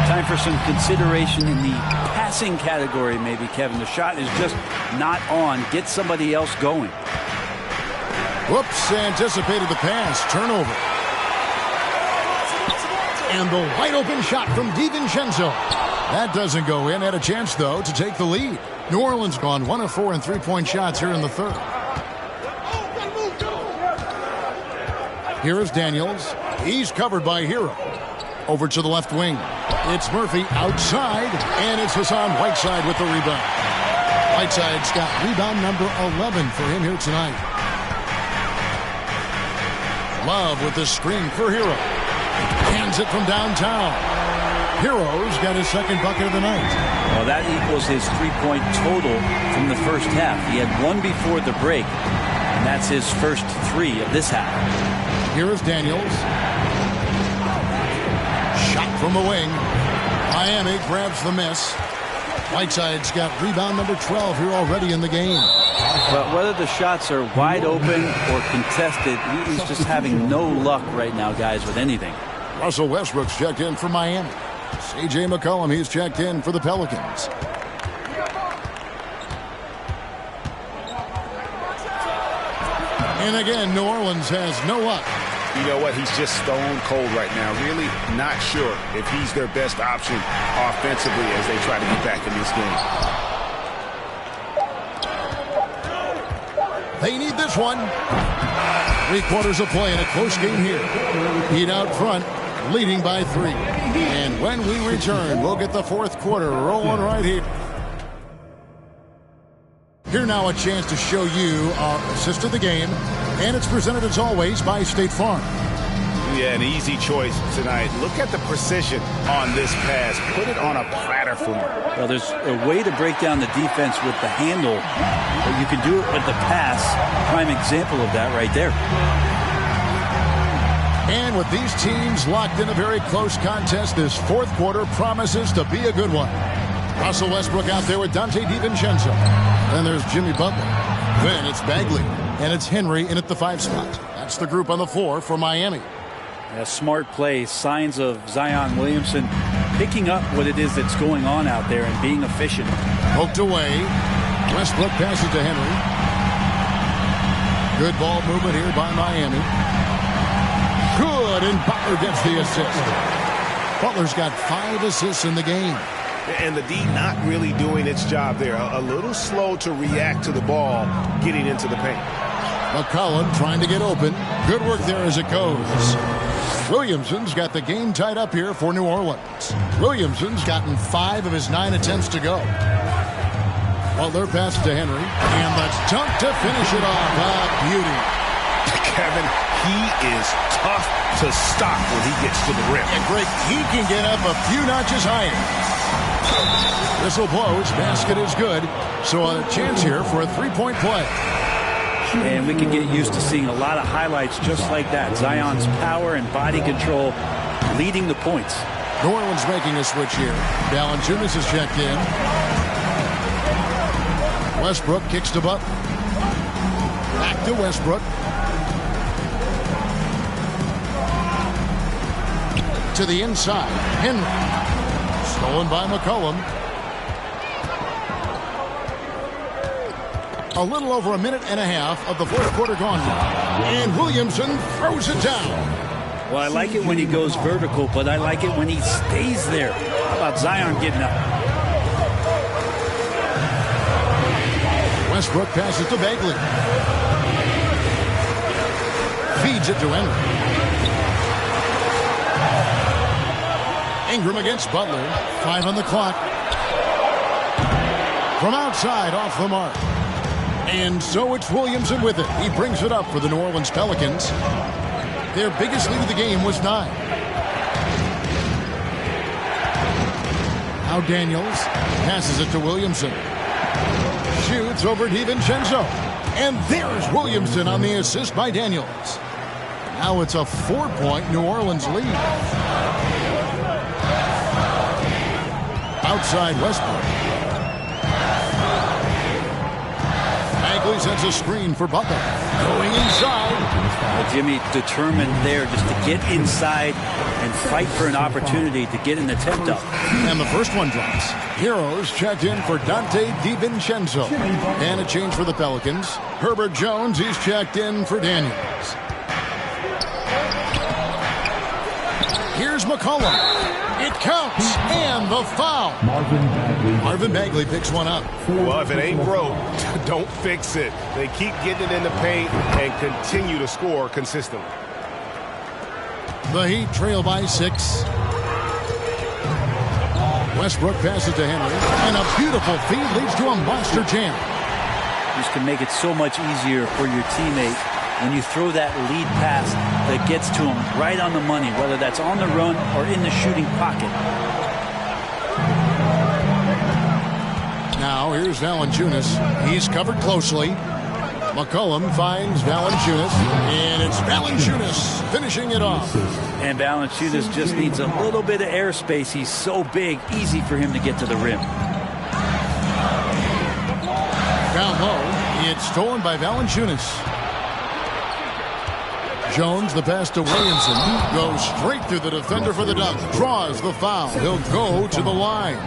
Time for some consideration in the passing category, maybe, Kevin. The shot is just not on. Get somebody else going. Whoops, anticipated the pass. Turnover. And the wide open shot from DiVincenzo. That doesn't go in. Had a chance, though, to take the lead. New Orleans gone 1 of 4 in 3-point shots here in the third. Here is Daniels. He's covered by Hero. Over to the left wing. It's Murphy outside, and it's Hassan Whiteside with the rebound. Whiteside's got rebound number 11 for him here tonight. Love with the screen for Hero. Hands it from downtown. Hero's got his second bucket of the night. Well, that equals his three-point total from the first half. He had one before the break, and that's his first three of this half. Here is Daniels. Shot from the wing. Miami grabs the miss. Whiteside's got rebound number 12 here already in the game. But whether the shots are wide open or contested, he's just having no luck right now, guys, with anything. Russell Westbrook's checked in for Miami. C.J. McCollum, he's checked in for the Pelicans. And again, New Orleans has no luck. You know what? He's just stone cold right now. Really not sure if he's their best option offensively as they try to get back in this game. They need this one. 3/4 of play in a close game here. Heat out front, leading by 3. And when we return, we'll get the fourth quarter rolling right here. Here now a chance to show you our assist of the game. And it's presented as always by State Farm. Yeah, an easy choice tonight. Look at the precision on this pass. Put it on a platter for him. Well, there's a way to break down the defense with the handle, but you can do it with the pass. Prime example of that right there. And with these teams locked in a very close contest, this fourth quarter promises to be a good one. Russell Westbrook out there with Dante DiVincenzo. Then there's Jimmy Butler. Then it's Bagley. And it's Henry in at the 5 spot. That's the group on the floor for Miami. A smart play, signs of Zion Williamson picking up what it is that's going on out there and being efficient. Poked away. Westbrook passes to Henry. Good ball movement here by Miami. Good, and Butler gets the assist. Butler's got 5 assists in the game. And the D not really doing its job there. A little slow to react to the ball getting into the paint. McCollum trying to get open. Good work there as it goes. Williamson's got the game tied up here for New Orleans. Williamson's gotten 5 of his 9 attempts to go. Butler passes to Henry. And the dunk to finish it off. Ah, beauty. Kevin, he is tough to stop when he gets to the rim. Yeah, Greg, he can get up a few notches higher. Whistle blows. Basket is good. So a chance here for a 3-point play. And we can get used to seeing a lot of highlights just like that. Zion's power and body control leading the points. New Orleans making a switch here. Valanciunas is checked in. Westbrook kicks to Butler. Back to Westbrook. To the inside. Henry. Stolen by McCollum. A little over a minute and a half of the fourth quarter gone now. And Williamson throws it down. Well, I like it when he goes vertical, but I like it when he stays there. How about Zion getting up? Westbrook passes to Bagley. Feeds it to Henry. Ingram against Butler. 5 on the clock. From outside, off the mark. And so it's Williamson with it. He brings it up for the New Orleans Pelicans. Their biggest lead of the game was 9. Now Daniels passes it to Williamson. Shoots over DiVincenzo. And there's Williamson on the assist by Daniels. Now it's a 4-point New Orleans lead. Outside Westbrook. Bagley sets a screen for Butler. Going inside. Jimmy determined there just to get inside and fight for an opportunity to get an attempt up. And the first one drops. Heroes checked in for Dante DiVincenzo. And a change for the Pelicans. Herbert Jones, he's checked in for Daniels. Here's McCollum. It counts. And the foul. Marvin Bagley picks one up. Well, if it ain't broke, don't fix it. They keep getting it in the paint and continue to score consistently. The Heat trail by 6. Westbrook passes to Henry, and a beautiful feed leads to a monster jam. This can make it so much easier for your teammate when you throw that lead pass that gets to him right on the money, whether that's on the run or in the shooting pocket. Now here's Valanciunas. He's covered closely. McCollum finds Valanciunas, and it's Valanciunas finishing it off. And Valanciunas just needs a little bit of airspace. He's so big, easy for him to get to the rim. Down low, it's stolen by Valanciunas. Jones, the pass to Williamson, goes straight through the defender for the dunk, draws the foul. He'll go to the line.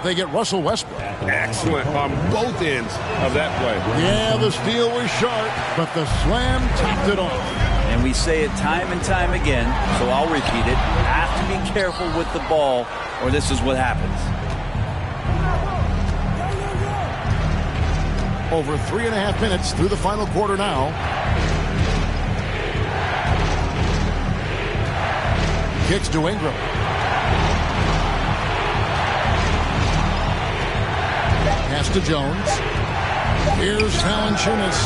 They get Russell Westbrook. Excellent on both ends of that play. Yeah, the steal was sharp, but the slam topped it off. And we say it time and time again, so I'll repeat it. Have to be careful with the ball, or this is what happens. Over 3.5 minutes through the final quarter now. Kicks to Ingram. Pass to Jones. Here's Valanciunas.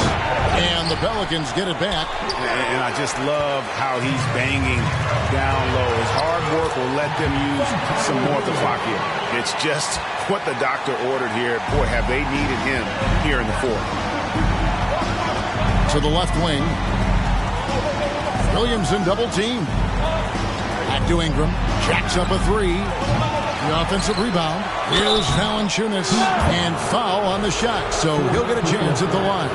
And the Pelicans get it back. And I just love how he's banging down low. His hard work will let them use some more of the clock here. It's just what the doctor ordered here. Boy, have they needed him here in the fourth. To the left wing. Williamson double team. Back to Ingram. Jacks up a three. The offensive rebound. Here's Valanciunas. And foul on the shot. So he'll get a chance at the line.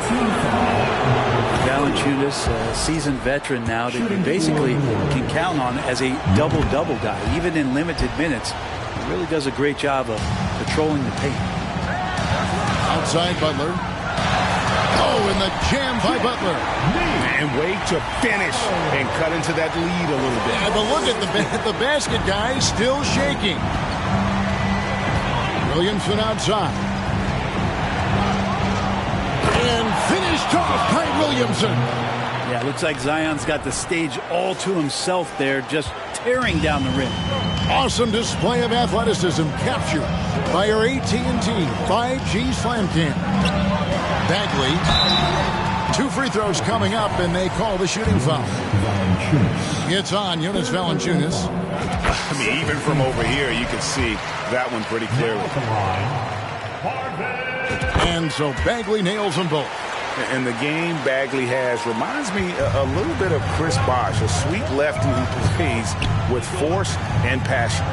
Valanciunas, a seasoned veteran now that you basically can count on as a double-double guy. Even in limited minutes, he really does a great job of patrolling the paint. Outside Butler. Oh, and the jam by Butler. And wait to finish and cut into that lead a little bit. Yeah, but look at the basket guy still shaking. Williamson outside. And finished off by Williamson. Yeah, looks like Zion's got the stage all to himself there, just tearing down the rim. Awesome display of athleticism captured by your AT&T 5G Slam Cam. Bagley. 2 free throws coming up, and they call the shooting foul. It's on Jonas Valanciunas. I mean, even from over here, you can see that one pretty clearly. And so Bagley nails them both. And the game Bagley has reminds me a little bit of Chris Bosh, a sweet lefty who plays with force and passion.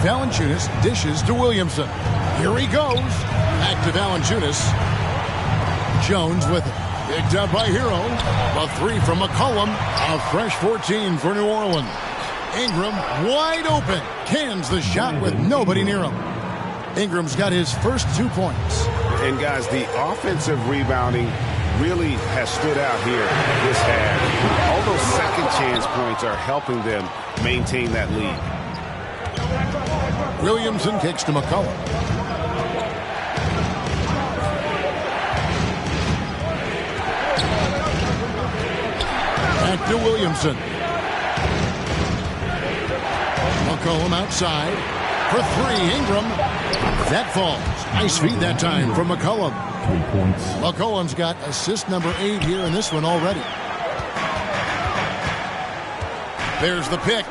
Valanciunas dishes to Williamson. Here he goes. Back to Valanciunas. Jones with it. Picked up by Hero. A three from McCollum. A fresh 14 for New Orleans. Ingram wide open. Cans the shot with nobody near him. Ingram's got his first 2 points. And guys, the offensive rebounding really has stood out here this half. All those second chance points are helping them maintain that lead. Williamson kicks to McCollum. Back to Williamson. McCollum outside for three. Ingram. That falls. Nice feed that time from McCollum. 3 points. McCollum's got assist number 8 here in this one already. There's the pick.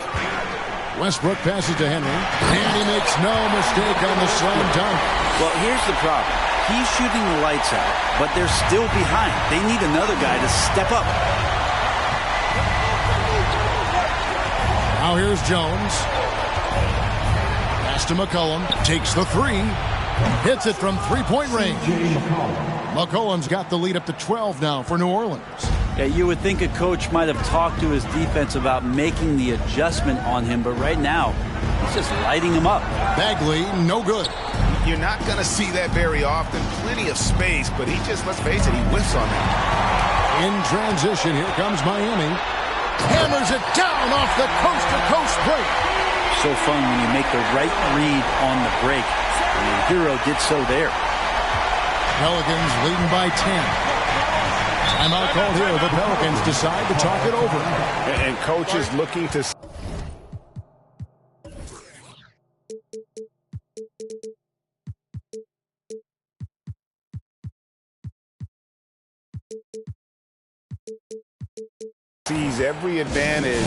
Westbrook passes to Henry, and he makes no mistake on the slam dunk. Well, here's the problem. He's shooting the lights out, but they're still behind. They need another guy to step up. Now here's Jones. Pass to McCollum. Takes the three. Hits it from three-point range. McCollum's got the lead up to 12 now for New Orleans. Yeah, you would think a coach might have talked to his defense about making the adjustment on him, but right now, he's just lighting him up. Bagley, no good. You're not going to see that very often. Plenty of space, but he just, let's face it, he whiffs on that. In transition, here comes Miami. Hammers it down off the coast-to-coast break. So fun when you make the right read on the break. And the Hero did so there. Pelicans leading by 10. Timeout called here. The Pelicans decide to talk it over. And coach is looking to seize every advantage,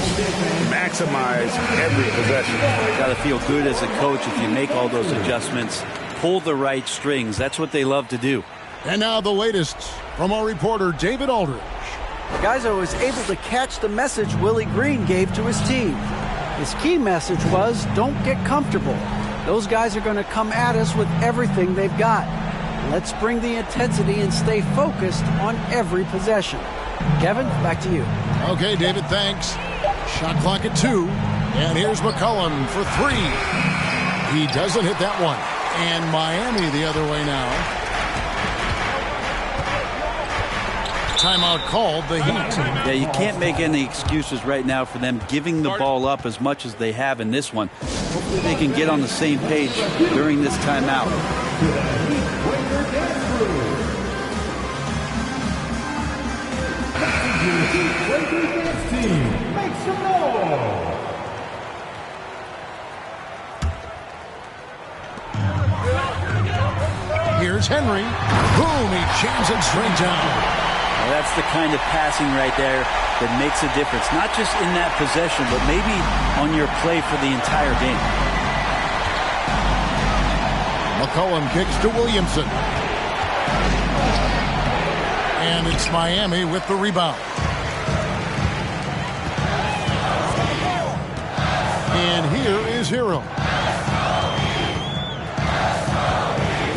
maximize every possession. Got to feel good as a coach if you make all those adjustments, pull the right strings. That's what they love to do. And now the latest from our reporter, David Aldridge. Guys, I was able to catch the message Willie Green gave to his team. His key message was, don't get comfortable. Those guys are going to come at us with everything they've got. Let's bring the intensity and stay focused on every possession. Kevin, back to you. Okay, David, thanks. Shot clock at 2. And here's McCollum for 3. He doesn't hit that one. And Miami the other way now. Timeout called, the Heat. Yeah, you can't make any excuses right now for them giving the ball up as much as they have in this one. Hopefully they can get on the same page during this timeout. Make some noise. Here's Henry. Boom, he jams it straight down. Well, that's the kind of passing right there that makes a difference. Not just in that possession, but maybe on your play for the entire game. McCollum kicks to Williamson. And it's Miami with the rebound. And here is Hero.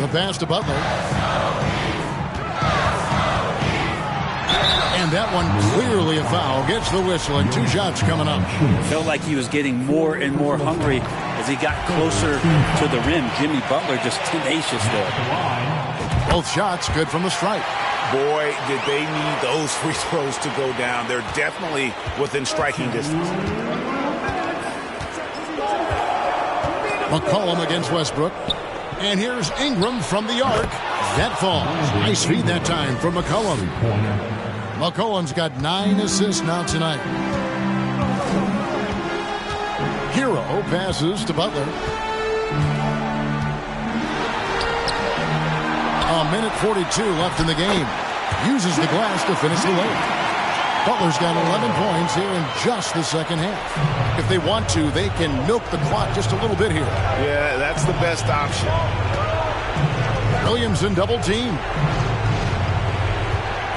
The pass to Butler. And that one clearly a foul. Gets the whistle and 2 shots coming up. Felt like he was getting more and more hungry as he got closer to the rim. Jimmy Butler just tenacious there. Both shots good from the stripe. Boy, did they need those free throws to go down. They're definitely within striking distance. McCollum against Westbrook. And here's Ingram from the arc. That falls. Nice feed that time from McCollum. McCollum's got 9 assists now tonight. Hero passes to Butler. A minute 42 left in the game. Uses the glass to finish the layup. Butler's got 11 points here in just the second half. If they want to, they can milk the clock just a little bit here. Yeah, that's the best option. Williamson double team.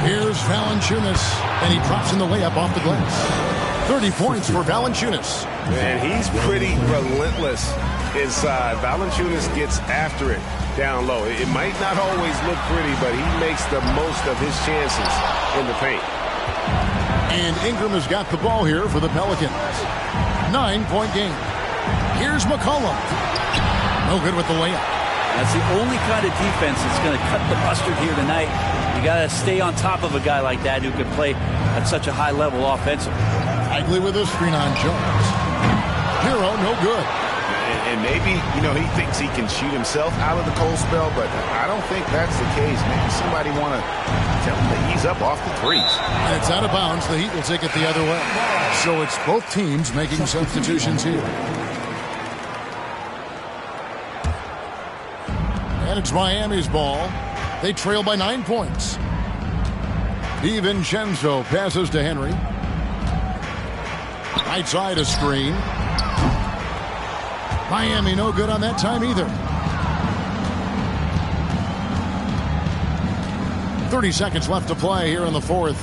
Here's Valanciunas, and he drops in the layup off the glass. 30 points for Valanciunas. And he's pretty relentless inside. Valanciunas gets after it down low. It might not always look pretty, but he makes the most of his chances in the paint. And Ingram has got the ball here for the Pelicans. 9-point game. Here's McCollum. No good with the layup. That's the only kind of defense that's going to cut the mustard here tonight. You got to stay on top of a guy like that who can play at such a high level offensively. Bagley with a screen on Jones. Hero, no good. And maybe, he thinks he can shoot himself out of the cold spell, but I don't think that's the case. Maybe somebody want to tell him to ease up off the threes. And it's out of bounds. The Heat will take it the other way. So it's both teams making substitutions here. And it's Miami's ball. They trail by 9 points. DiVincenzo passes to Henry. Right side a screen. Miami no good on that time either. 30 seconds left to play here in the fourth.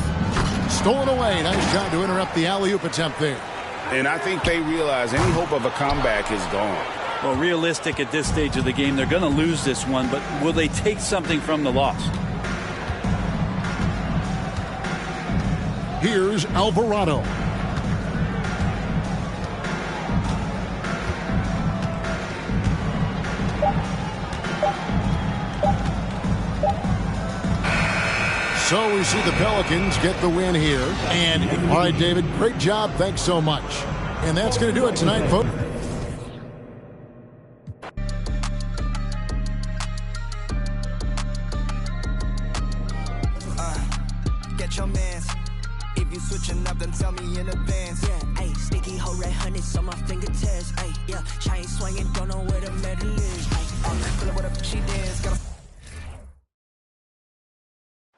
Stolen away. Nice job to interrupt the alley-oop attempt there. And I think they realize any hope of a comeback is gone. Well, realistic at this stage of the game, they're going to lose this one, but will they take something from the loss? Here's Alvarado. So we see the Pelicans get the win here. And all right, David, great job. Thanks so much. And that's going to do it tonight, folks. with your mans. If you switching up, then tell me in advance. Yeah, ayy, sticky hoe red honey's on my fingertips. Ayy, yeah, chain swinging, don't know where the medal is. Ayy, feel it with a she dance, gotta.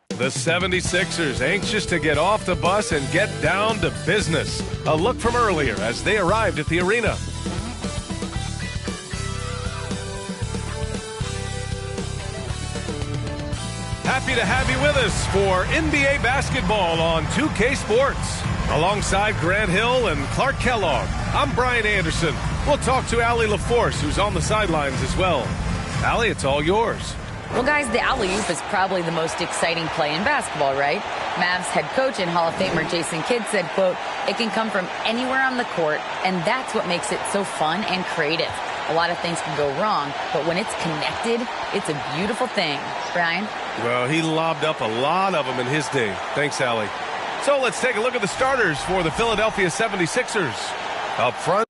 The 76ers anxious to get off the bus and get down to business. A look from earlier as they arrived at the arena. Happy to have you with us for NBA basketball on 2K Sports. Alongside Grant Hill and Clark Kellogg, I'm Brian Anderson. We'll talk to Allie LaForce, who's on the sidelines as well. Allie, it's all yours. Well, guys, the alley-oop is probably the most exciting play in basketball, right? Mavs head coach and Hall of Famer Jason Kidd said, quote, "It can come from anywhere on the court, and that's what makes it so fun and creative. A lot of things can go wrong, but when it's connected, it's a beautiful thing." Brian? Well, he lobbed up a lot of them in his day. Thanks, Allie. So let's take a look at the starters for the Philadelphia 76ers. Up front.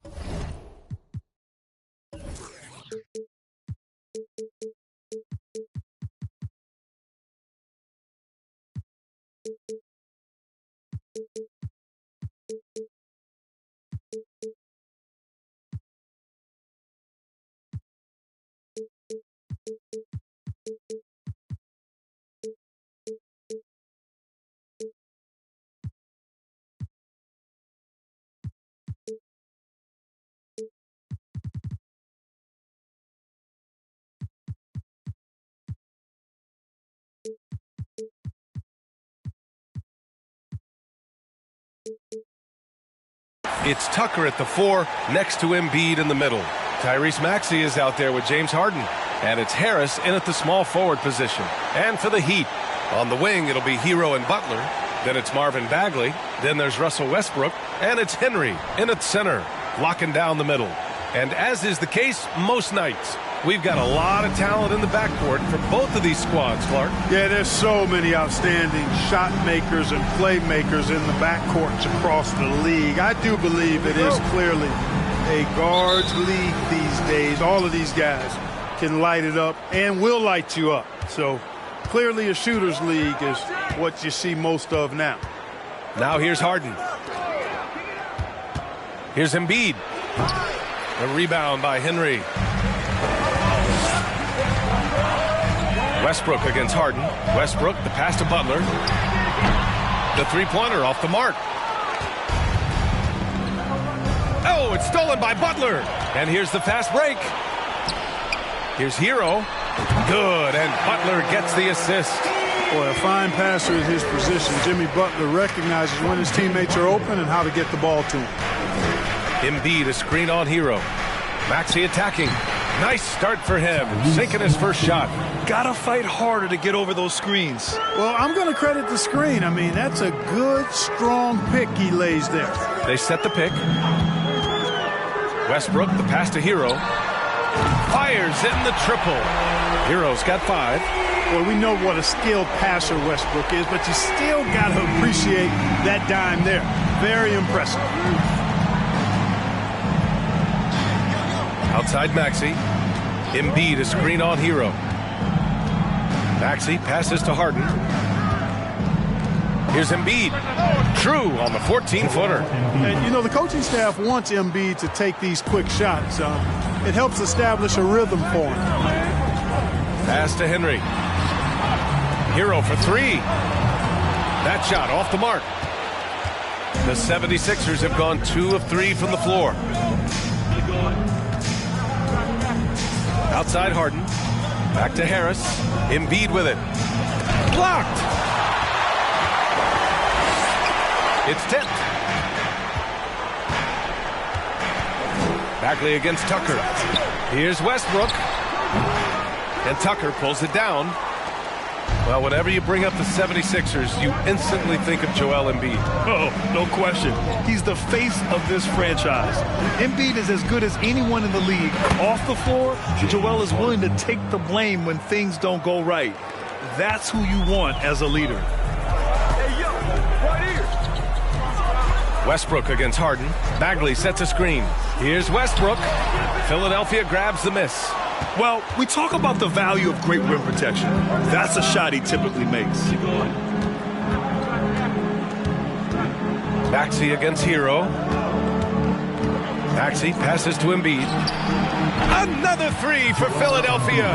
It's Tucker at the 4, next to Embiid in the middle. Tyrese Maxey is out there with James Harden. And it's Harris in at the small forward position. And for the Heat, on the wing, it'll be Hero and Butler. Then it's Marvin Bagley. Then there's Russell Westbrook. And it's Henry in at center, locking down the middle. And as is the case most nights, we've got a lot of talent in the backcourt for both of these squads, Clark. Yeah, there's so many outstanding shot makers and playmakers in the backcourts across the league. I do believe it is clearly a guards league these days. All of these guys can light it up and will light you up. So clearly a shooter's league is what you see most of now. Now here's Harden. Here's Embiid. A rebound by Henry. Westbrook against Harden. Westbrook, the pass to Butler. The three-pointer off the mark. Oh, it's stolen by Butler. And here's the fast break. Here's Hero. Good, and Butler gets the assist. Boy, a fine passer in his position. Jimmy Butler recognizes when his teammates are open and how to get the ball to him. Embiid, a screen on Hero. Maxey attacking. Nice start for him, sinking his first shot. Gotta fight harder to get over those screens. Well, I'm going to credit the screen. I mean, that's a good, strong pick he lays there. They set the pick. Westbrook, the pass to Hero. Fires in the triple. Hero's got 5. Well, we know what a skilled passer Westbrook is, but you still got to appreciate that dime there. Very impressive. Outside Maxey. Embiid, a screen on Hero. Maxey passes to Harden. Here's Embiid. True on the 14-footer. And, you know, the coaching staff wants Embiid to take these quick shots. It helps establish a rhythm for him. Pass to Henry. Hero for 3. That shot off the mark. The 76ers have gone 2 of 3 from the floor. Outside Harden. Back to Harris. Embiid with it. Blocked. It's 10th. Bagley against Tucker. Here's Westbrook. And Tucker pulls it down. Well, whenever you bring up the 76ers, you instantly think of Joel Embiid. Oh, no question. He's the face of this franchise. Embiid is as good as anyone in the league. Off the floor, Joel is willing to take the blame when things don't go right. That's who you want as a leader. Hey, yo, right here. Westbrook against Harden. Bagley sets a screen. Here's Westbrook. Philadelphia grabs the miss. Well, we talk about the value of great rim protection. That's a shot he typically makes. Maxey against Hero. Maxey passes to Embiid. Another three for Philadelphia.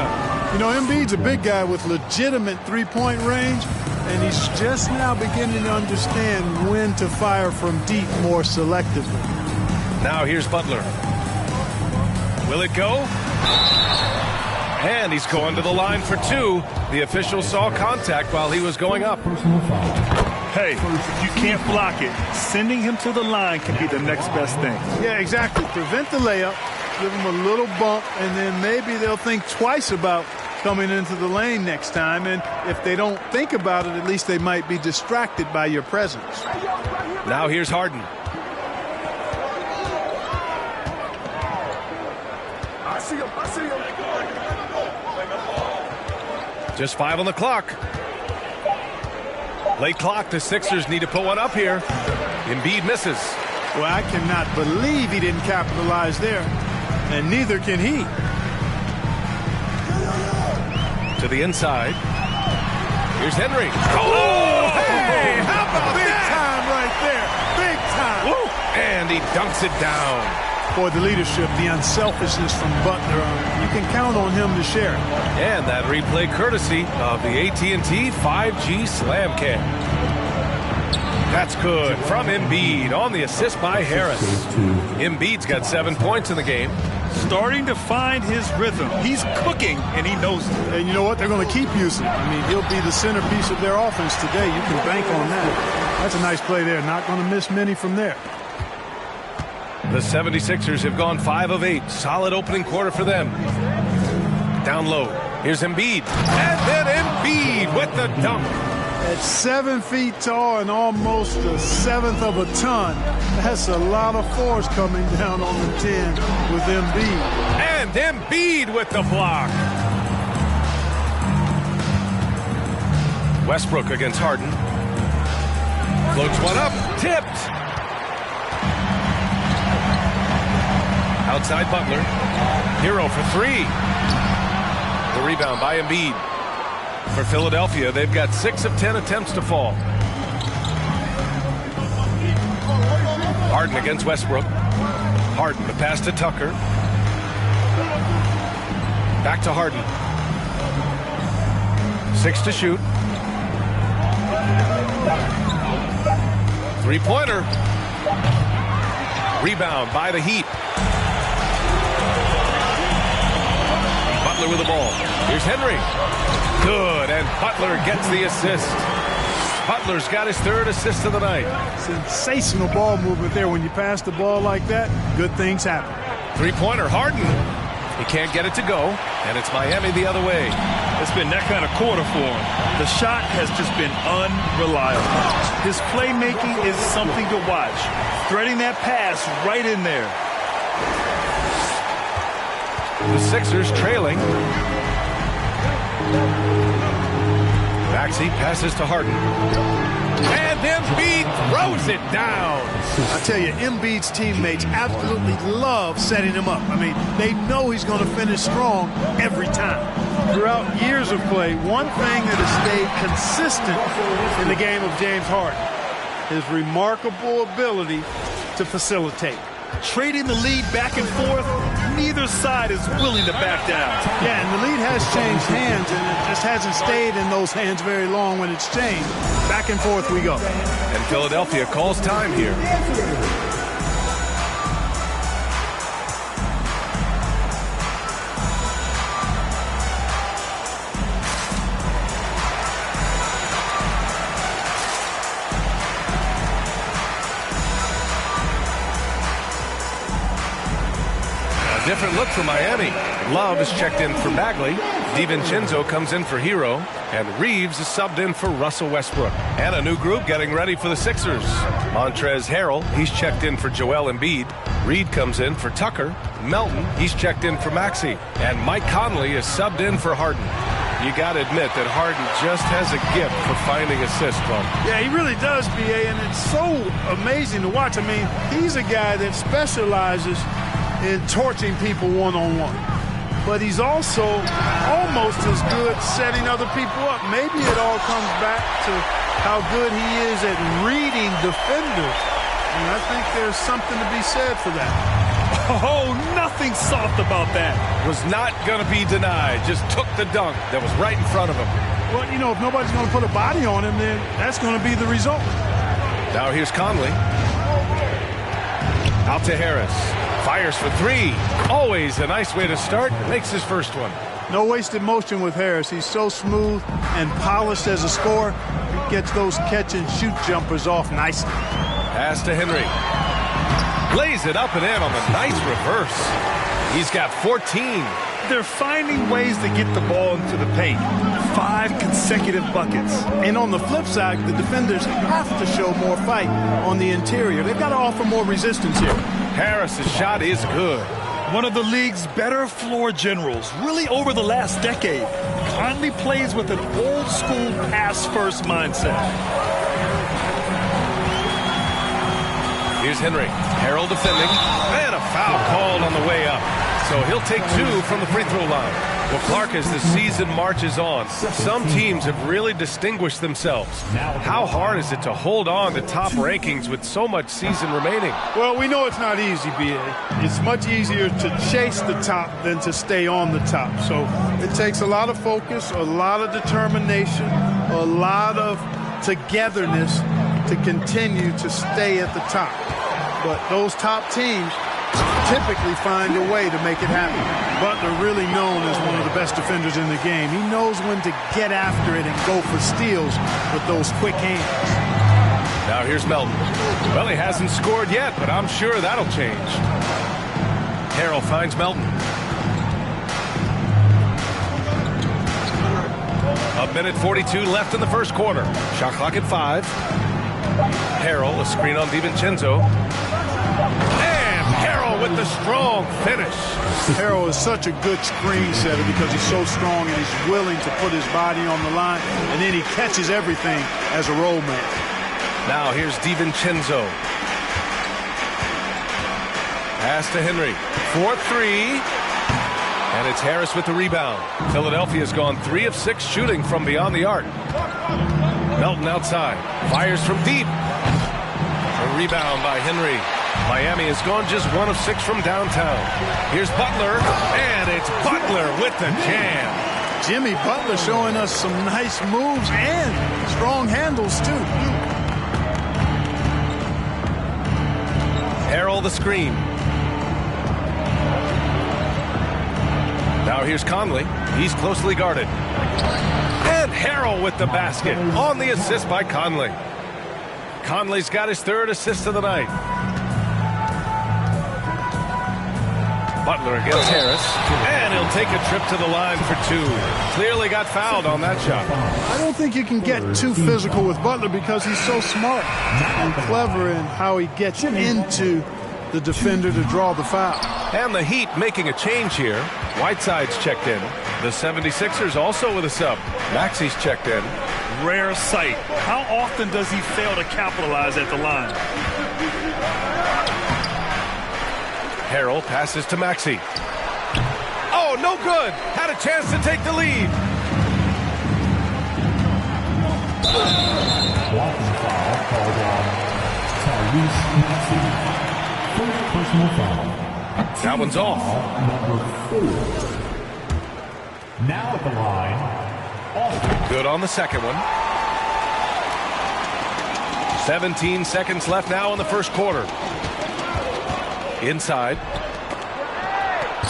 You know, Embiid's a big guy with legitimate three-point range, and he's just now beginning to understand when to fire from deep more selectively. Now here's Butler. Will it go? And he's going to the line for two. The official saw contact while he was going up. Hey, if you can't block it, sending him to the line can be the next best thing. Yeah, exactly. Prevent the layup, give him a little bump, and then maybe they'll think twice about coming into the lane next time. And if they don't think about it, at least they might be distracted by your presence. Now here's Harden. I see him. Just 5 on the clock. Late clock. The Sixers need to put one up here. Embiid misses. Well, I cannot believe he didn't capitalize there, and neither can he. To the inside. Here's Henry. Oh, hey, how about Big that? time right there. Big time. Woo. And he dunks it down. For the leadership, the unselfishness from Butler, you can count on him to share it. And that replay courtesy of the AT&T 5G Slam Cam. That's good from Embiid on the assist by Harris. Embiid's got 7 points in the game. Starting to find his rhythm. He's cooking, and he knows it. And you know what? They're going to keep using him. I mean, he'll be the centerpiece of their offense today. You can bank on that. That's a nice play there. Not going to miss many from there. The 76ers have gone 5 of 8. Solid opening quarter for them. Down low. Here's Embiid. And then Embiid with the dunk. At 7 feet tall and almost a seventh of a ton, that's a lot of force coming down on the 10 with Embiid. And Embiid with the block. Westbrook against Harden. Floats one up. Tipped. Outside Butler. Hero for 3. The rebound by Embiid. For Philadelphia, they've got 6 of 10 attempts to fall. Harden against Westbrook. Harden, the pass to Tucker. Back to Harden. 6 to shoot. 3-pointer. Rebound by the Heat. Butler with the ball. Here's Henry. Good, and Butler gets the assist. Butler's got his 3rd assist of the night. Sensational ball movement there. When you pass the ball like that, good things happen. 3-pointer, Harden. He can't get it to go, and it's Miami the other way. It's been that kind of quarter for him. The shot has just been unreliable. His playmaking is something to watch. Threading that pass right in there. The Sixers trailing. Maxey passes to Harden. And Embiid throws it down. I tell you, Embiid's teammates absolutely love setting him up. I mean, they know he's going to finish strong every time. Throughout years of play, one thing that has stayed consistent in the game of James Harden, his remarkable ability to facilitate. Trading the lead back and forth, neither side is willing to back down. Yeah, and the lead has changed hands, and it just hasn't stayed in those hands very long when it's changed. Back and forth we go. And Philadelphia calls time here. Different look for Miami. Love is checked in for Bagley. DiVincenzo comes in for Hero. And Reeves is subbed in for Russell Westbrook. And a new group getting ready for the Sixers. Montrezl Harrell, he's checked in for Joel Embiid. Reed comes in for Tucker. Melton, he's checked in for Maxey. And Mike Conley is subbed in for Harden. You got to admit that Harden just has a gift for finding assists, Club. Yeah, he really does, B.A., and it's so amazing to watch. I mean, he's a guy that specializes in torching people one-on-one. But he's also almost as good setting other people up. Maybe it all comes back to how good he is at reading defenders And I think there's something to be said for that. Oh, nothing soft about that. Was not going to be denied. Just took the dunk that was right in front of him. Well, you know, if nobody's going to put a body on him, then that's going to be the result. Now here's Conley. Out to Harris. Fires for three. Always a nice way to start. Makes his first one. No wasted motion with Harris. He's so smooth and polished as a scorer. He gets those catch-and-shoot jumpers off nicely. Pass to Henry. Lays it up and in on the nice reverse. He's got 14. They're finding ways to get the ball into the paint. 5 consecutive buckets. And on the flip side, the defenders have to show more fight on the interior. They've got to offer more resistance here. Harris's shot is good. One of the league's better floor generals, really over the last decade. Conley plays with an old-school pass-first mindset. Here's Henry. Harrell defending. And a foul called on the way up. So he'll take 2 from the free throw line. Well, Clark, as the season marches on, some teams have really distinguished themselves. How hard is it to hold on to top rankings with so much season remaining? Well, we know it's not easy, B.A. It's much easier to chase the top than to stay on the top. So it takes a lot of focus, a lot of determination, a lot of togetherness to continue to stay at the top. But those top teams typically find a way to make it happen. Butler, really known as one of the best defenders in the game. He knows when to get after it and go for steals with those quick hands. Now here's Melton. Well, he hasn't scored yet, but I'm sure that'll change. Harrell finds Melton. A minute 42 left in the first quarter. Shot clock at 5. Harrell, a screen on DiVincenzo. And Harrell with the strong finish. Harrell is such a good screen setter because he's so strong and he's willing to put his body on the line, and then he catches everything as a roll man. Now here's DiVincenzo. Pass to Henry. 4-3. And it's Harris with the rebound. Philadelphia's gone 3 of 6 shooting from beyond the arc. Melton outside. Fires from deep. A rebound by Henry. Miami has gone just 1 of 6 from downtown. Here's Butler. And it's Butler with the jam. Jimmy Butler showing us some nice moves and strong handles, too. Harrell the screen. Now here's Conley. He's closely guarded. And Harrell with the basket on the assist by Conley. Conley's got his 3rd assist of the night. Butler against Harris. And he'll take a trip to the line for 2. Clearly got fouled on that shot. I don't think you can get too physical with Butler because he's so smart and clever in how he gets into the defender to draw the foul. And the Heat making a change here. Whiteside's checked in. The 76ers also with a sub. Maxi's checked in. Rare sight. How often does he fail to capitalize at the line? Harrell passes to Maxi. Oh, no good. Had a chance to take the lead. Blocking foul called on Tyrese Maxey. First personal foul. That one's off. Number 4. Now at the line, Austin. Good on the second one. 17 seconds left now in the first quarter. Inside.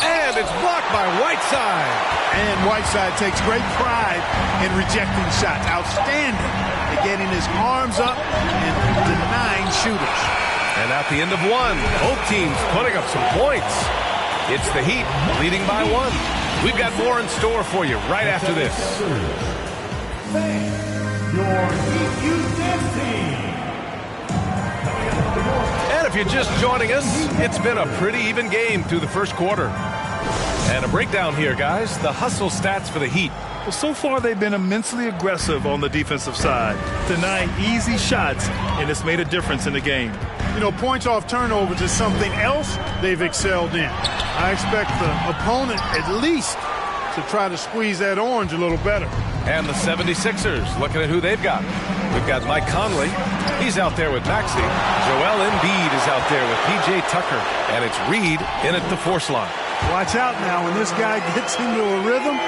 And it's blocked by Whiteside. And Whiteside takes great pride in rejecting shots. Outstanding at getting his arms up and denying shooters. And at the end of 1, both teams putting up some points. It's the Heat leading by 1. We've got more in store for you right after this. Your Heat Youth Dance Team. And if you're just joining us, it's been a pretty even game through the first quarter. And a breakdown here, guys. The hustle stats for the Heat. Well, so far they've been immensely aggressive on the defensive side, denying easy shots, and it's made a difference in the game. You know, points off turnovers is something else they've excelled in. I expect the opponent at least to try to squeeze that orange a little better. And the 76ers looking at who they've got. We've got Mike Conley. He's out there with Maxey. Joel Embiid is out there with P.J. Tucker. And it's Reed in at the 4 slot. Watch out now. When this guy gets into a rhythm,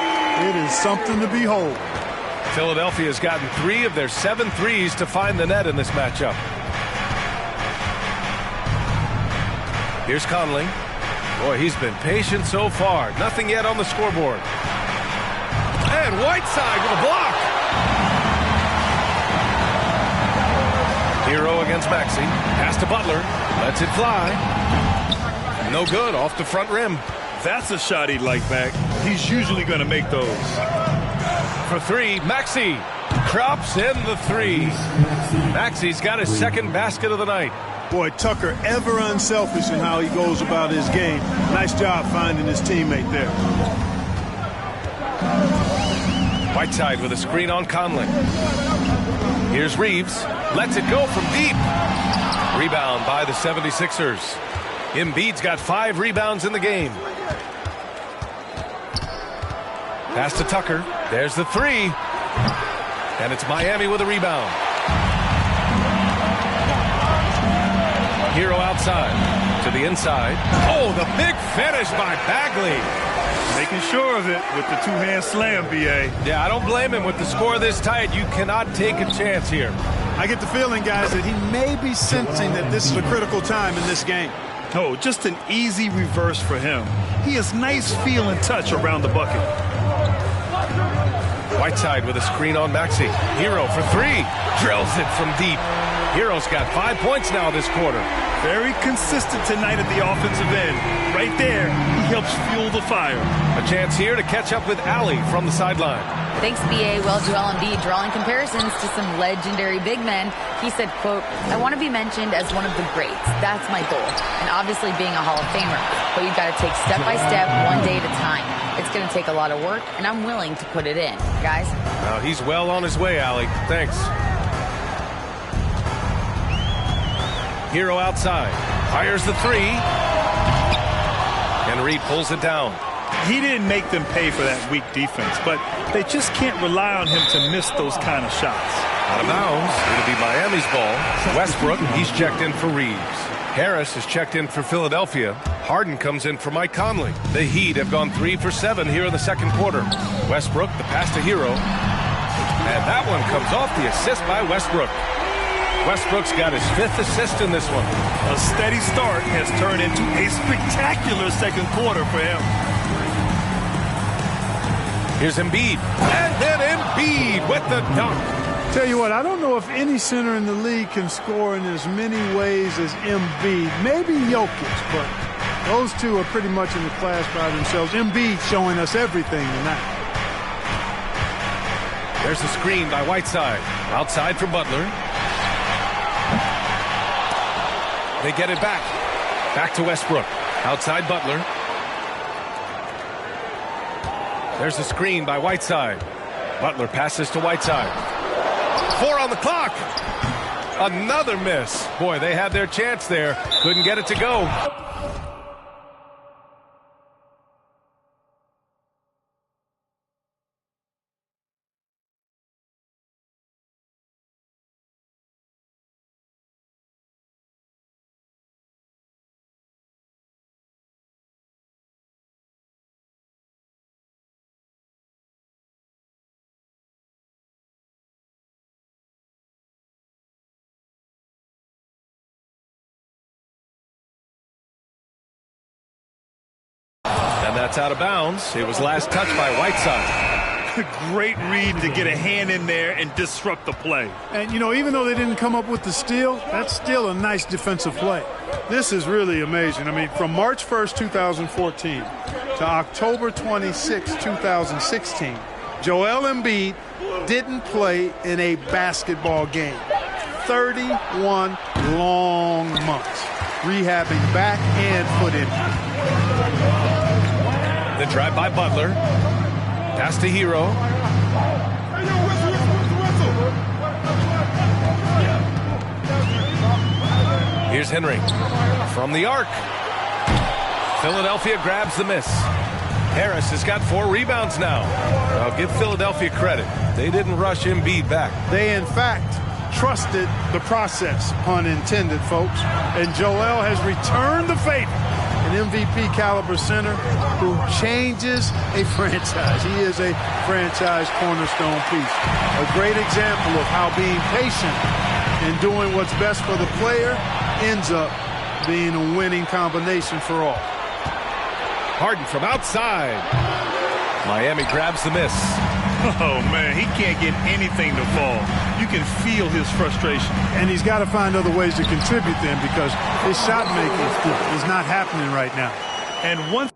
it is something to behold. Philadelphia has gotten 3 of their 7 threes to find the net in this matchup. Here's Conley. Boy, he's been patient so far. Nothing yet on the scoreboard. And Whiteside with a block. Hero against Maxey. Pass to Butler. Lets it fly. No good. Off the front rim. That's a shot he'd like back. He's usually going to make those. For 3, Maxey crops in the 3. Maxey's got his second basket of the night. Boy, Tucker ever unselfish in how he goes about his game. Nice job finding his teammate there. Whiteside with a screen on Conley. Here's Reeves. Lets it go from deep. Rebound by the 76ers. Embiid's got 5 rebounds in the game. Pass to Tucker. There's the 3. And it's Miami with a rebound. Hero outside to the inside. Oh, the big finish by Bagley. Making sure of it with the 2-hand slam, B.A. Yeah, I don't blame him. With the score this tight, you cannot take a chance here. I get the feeling, guys, that he may be sensing that this is a critical time in this game. Oh, just an easy reverse for him. He has nice feel and touch around the bucket. Whiteside with a screen on Maxey. Hero for 3. Drills it from deep. Hero's got 5 points now this quarter. Very consistent tonight at the offensive end. Right there, he helps fuel the fire. A chance here to catch up with Allie from the sideline. Thanks, B.A. Well, Joel Embiid drawing comparisons to some legendary big men. He said, quote, I want to be mentioned as one of the greats. That's my goal. And obviously being a Hall of Famer. But you've got to take step by step, one day at a time. It's going to take a lot of work, and I'm willing to put it in. Guys? He's well on his way, Allie. Thanks. Hero outside. Fires the 3. And Reed pulls it down. He didn't make them pay for that weak defense, but they just can't rely on him to miss those kind of shots. Out of bounds. It'll be Miami's ball. Westbrook, he's checked in for Reeves. Harris is checked in for Philadelphia. Harden comes in for Mike Conley. The Heat have gone 3 for 7 here in the second quarter. Westbrook, the pass to Hero. And that one comes off the assist by Westbrook. Westbrook's got his 5th assist in this one. A steady start has turned into a spectacular second quarter for him. Here's Embiid. And then Embiid with the dunk. Tell you what, I don't know if any center in the league can score in as many ways as Embiid. Maybe Jokic, but those two are pretty much in the class by themselves. Embiid showing us everything tonight. There's the screen by Whiteside. Outside for Butler. They get it back. Back to Westbrook. Outside Butler. There's the screen by Whiteside. Butler passes to Whiteside. 4 on the clock. Another miss. Boy, they had their chance there. Couldn't get it to go. And that's out of bounds. It was last touched by Whiteside. Great read to get a hand in there and disrupt the play. And, you know, even though they didn't come up with the steal, that's still a nice defensive play. This is really amazing. I mean, from March 1st, 2014 to October 26, 2016, Joel Embiid didn't play in a basketball game. 31 long months. Rehabbing back and foot injury. The drive by Butler. Pass to Hero. Here's Henry from the arc. Philadelphia grabs the miss. Harris has got 4 rebounds now. I'll give Philadelphia credit. They didn't rush Embiid back. They, in fact, trusted the process, pun intended, folks. And Joel has returned the favor. An MVP caliber center who changes a franchise. He is a franchise cornerstone piece. A great example of how being patient and doing what's best for the player ends up being a winning combination for all. Harden from outside. Miami grabs the miss. Oh, man, he can't get anything to fall. You can feel his frustration. And he's got to find other ways to contribute then, because his shot making is not happening right now. And once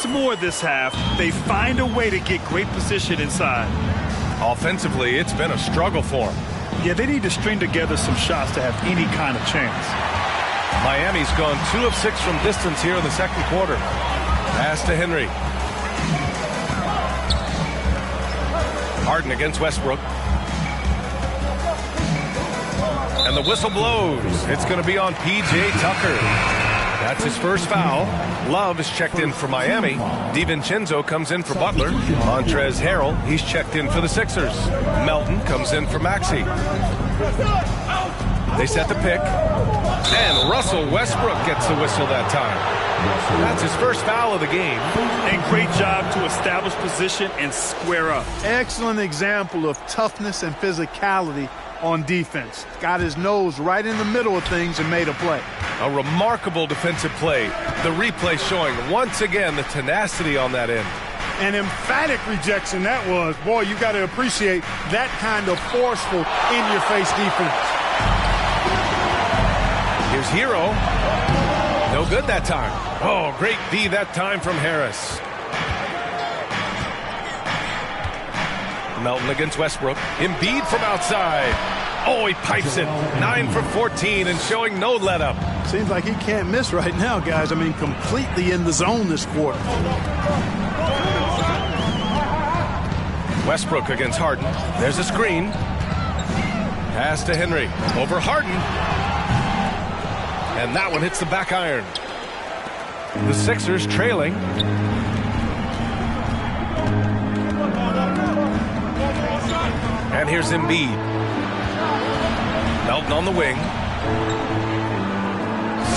more this half, they find a way to get great position inside. Offensively, it's been a struggle for him. Yeah, they need to string together some shots to have any kind of chance. Miami's gone 2 of 6 from distance here in the second quarter. Pass to Henry. Harden against Westbrook. And the whistle blows. It's going to be on P.J. Tucker. That's his first foul. Love is checked in for Miami. DiVincenzo comes in for Butler. Montrezl Harrell, he's checked in for the Sixers. Melton comes in for Maxey. They set the pick. And Russell Westbrook gets the whistle that time. That's his first foul of the game. And great job to establish position and square up. Excellent example of toughness and physicality on defense. Got his nose right in the middle of things and made a play. A remarkable defensive play. The replay showing once again the tenacity on that end. An emphatic rejection that was. Boy, you got to appreciate that kind of forceful, in-your-face defense. Here's Hero. No good that time. Oh, great D that time from Harris. Melton against Westbrook. Embiid from outside. Oh, he pipes it. 9 for 14 and showing no let-up. Seems like he can't miss right now, guys. I mean, completely in the zone this quarter. Westbrook against Harden. There's a screen. Pass to Henry. Over Harden. And that one hits the back iron. The Sixers trailing. And here's Embiid. Melton on the wing.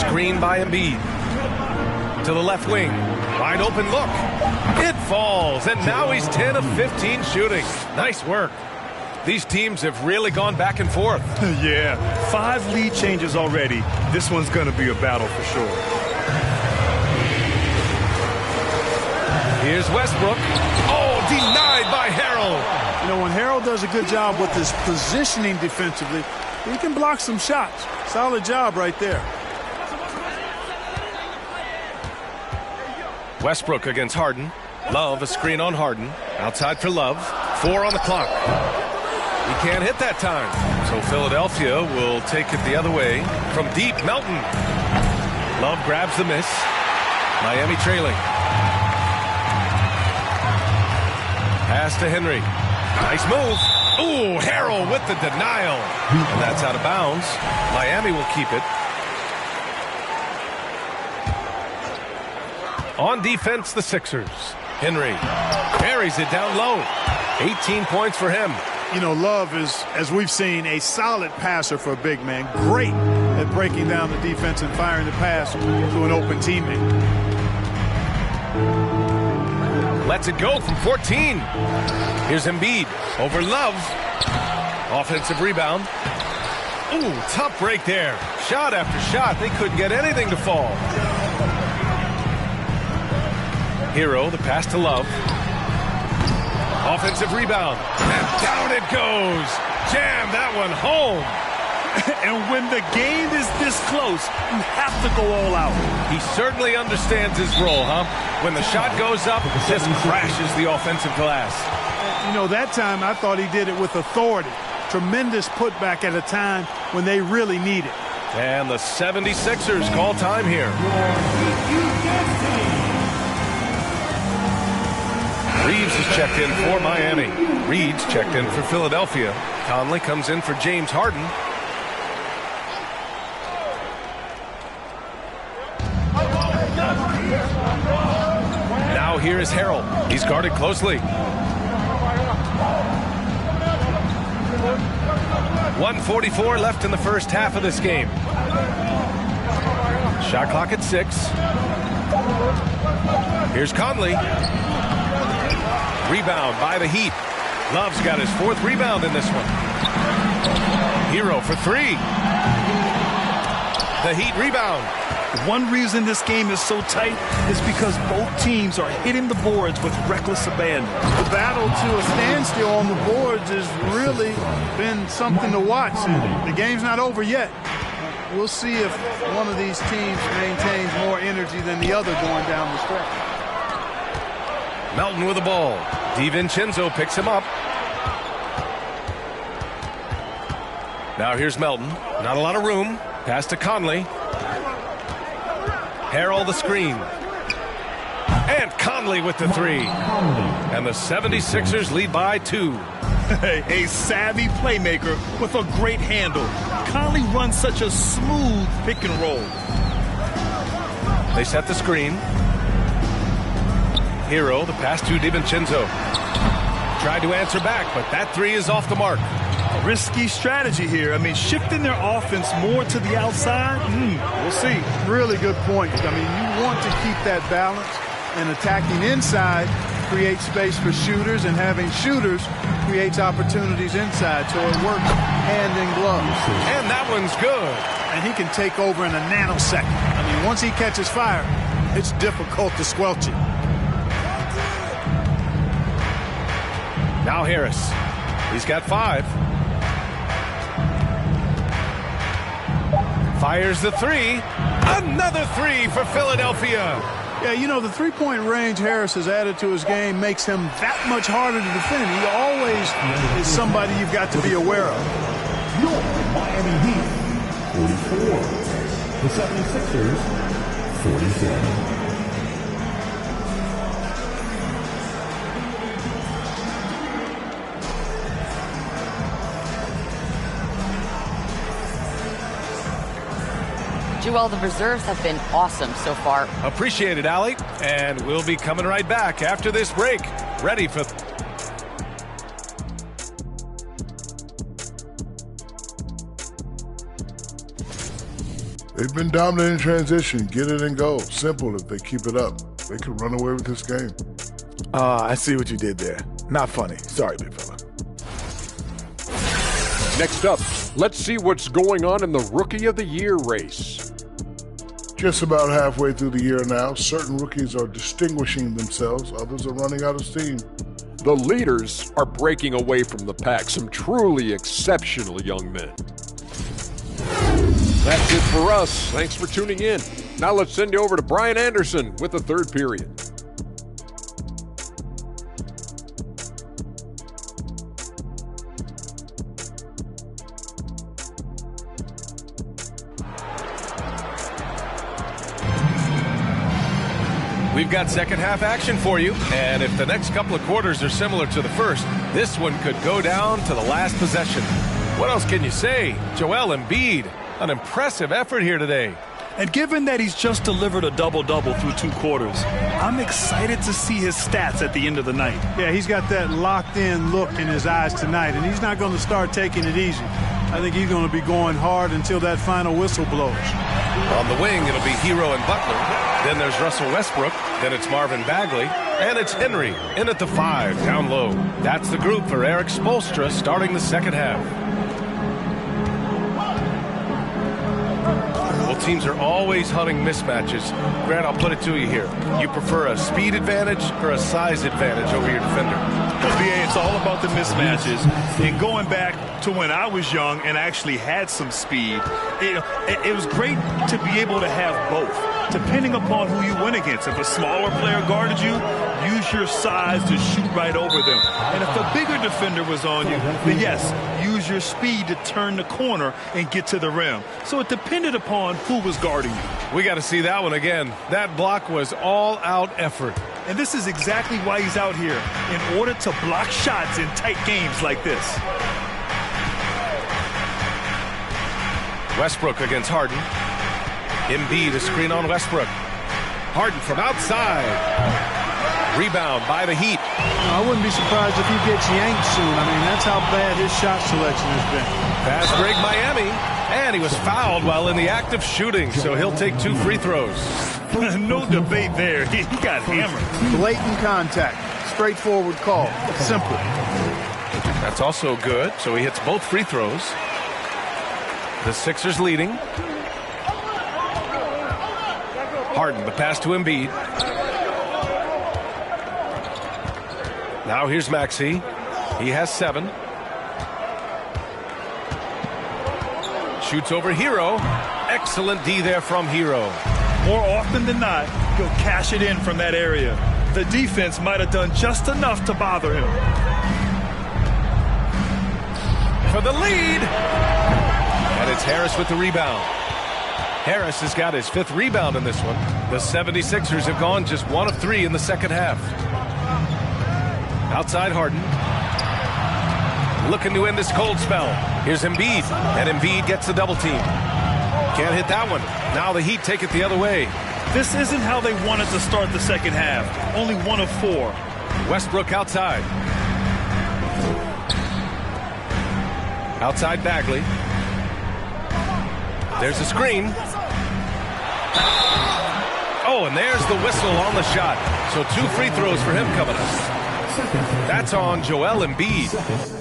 Screen by Embiid. To the left wing. Wide open look. It falls. And now he's 10 of 15 shooting. Nice work. These teams have really gone back and forth. Yeah. 5 lead changes already. This one's going to be a battle for sure. Here's Westbrook. Oh, denied by Harrell. You know, when Harrell does a good job with his positioning defensively, he can block some shots. Solid job right there. Westbrook against Harden. Love, a screen on Harden. Outside for Love. 4 on the clock. He can't hit that time. So Philadelphia will take it the other way. From deep, Melton. Love grabs the miss. Miami trailing. Pass to Henry. Nice move. Ooh, Harrell with the denial. And that's out of bounds. Miami will keep it. On defense, the Sixers. Henry carries it down low. 18 points for him. You know, Love is, as we've seen, a solid passer for a big man. Great at breaking down the defense and firing the pass to an open teammate. Lets it go from 14. Here's Embiid over Love. Offensive rebound. Ooh, tough break there. Shot after shot. They couldn't get anything to fall. Hero, the pass to Love. Offensive rebound. And down it goes. Jam that one home. And when the game is this close, you have to go all out. He certainly understands his role, huh? When the shot goes up, just crashes the offensive glass. You know, that time I thought he did it with authority. Tremendous putback at a time when they really need it. And the 76ers call time here. Reeves is checked in for Miami. Reed's checked in for Philadelphia. Conley comes in for James Harden. Now here is Harrell. He's guarded closely. 1:44 left in the first half of this game. Shot clock at 6. Here's Conley. Rebound by the Heat. Love's got his 4th rebound in this one. Hero for 3. The Heat rebound. One reason this game is so tight is because both teams are hitting the boards with reckless abandon. The battle to a standstill on the boards has really been something to watch. And the game's not over yet. We'll see if one of these teams maintains more energy than the other going down the stretch. Melton with the ball. DiVincenzo picks him up. Now here's Melton. Not a lot of room. Pass to Conley. Harrell the screen. And Conley with the 3. And the 76ers lead by 2. A savvy playmaker with a great handle. Conley runs such a smooth pick and roll. They set the screen. Hero, the pass to DiVincenzo. Tried to answer back, but that 3 is off the mark. A risky strategy here. I mean, shifting their offense more to the outside, we'll see. Really good point. I mean, you want to keep that balance, and attacking inside creates space for shooters, and having shooters creates opportunities inside, so it works hand in glove. And that one's good. And he can take over in a nanosecond. I mean, once he catches fire, it's difficult to squelch it. Now Harris. He's got 5. Fires the 3. Another 3 for Philadelphia. Yeah, you know, the three-point range Harris has added to his game makes him that much harder to defend. He always is somebody you've got to be aware of. Your Miami Heat, 44. The 76ers, 47. Joel, the reserves have been awesome so far. Appreciate it, Allie. And we'll be coming right back after this break. Ready for... They've been dominant in transition. Get it and go. Simple if they keep it up. They could run away with this game. I see what you did there. Not funny. Sorry, big fella. Next up, let's see what's going on in the Rookie of the Year race. Just about halfway through the year now, certain rookies are distinguishing themselves. Others are running out of steam. The leaders are breaking away from the pack. Some truly exceptional young men. That's it for us. Thanks for tuning in. Now let's send you over to Brian Anderson with the 3rd period. We've got second half action for you, and if the next couple of quarters are similar to the first, this one could go down to the last possession. What else can you say? Joel Embiid, an impressive effort here today. And given that he's just delivered a double-double through 2 quarters, I'm excited to see his stats at the end of the night. Yeah, he's got that locked-in look in his eyes tonight, and he's not going to start taking it easy. I think he's going to be going hard until that final whistle blows. On the wing, it'll be Hero and Butler. Then there's Russell Westbrook. Then it's Marvin Bagley. And it's Henry in at the 5, down low. That's the group for Eric Spoelstra starting the second half. Well, teams are always hunting mismatches. Grant, I'll put it to you here. You prefer a speed advantage or a size advantage over your defender? Well, BA, it's all about the mismatches. And going back to when I was young and actually had some speed, it was great to be able to have both, depending upon who you went against. If a smaller player guarded you, use your size to shoot right over them. And if a bigger defender was on you, then yes, use your speed to turn the corner and get to the rim. So it depended upon who was guarding you. We got to see that one again. That block was all-out effort. And this is exactly why he's out here, in order to block shots in tight games like this. Westbrook against Harden. Embiid, a screen on Westbrook. Harden from outside. Rebound by the Heat. I wouldn't be surprised if he gets yanked soon. I mean, that's how bad his shot selection has been. Fast break Miami. And he was fouled while in the act of shooting, so he'll take 2 free throws. No debate there. He got hammered. Blatant contact. Straightforward call. Simple. That's also good, so he hits both free throws. The Sixers leading. Harden, the pass to Embiid. Now here's Maxey. He has 7. Shoots over Hero. Excellent D there from Hero. More often than not, he'll cash it in from that area. The defense might have done just enough to bother him. For the lead. And it's Harris with the rebound. Harris has got his 5th rebound in this one. The 76ers have gone just 1 of 3 in the second half. Outside Harden. Looking to end this cold spell. Here's Embiid. And Embiid gets the double team. Can't hit that one. Now the Heat take it the other way. This isn't how they wanted to start the second half. Only 1 of 4. Westbrook outside. Outside Bagley. There's a screen. Oh, and there's the whistle on the shot. So 2 free throws for him coming up. That's on Joel Embiid.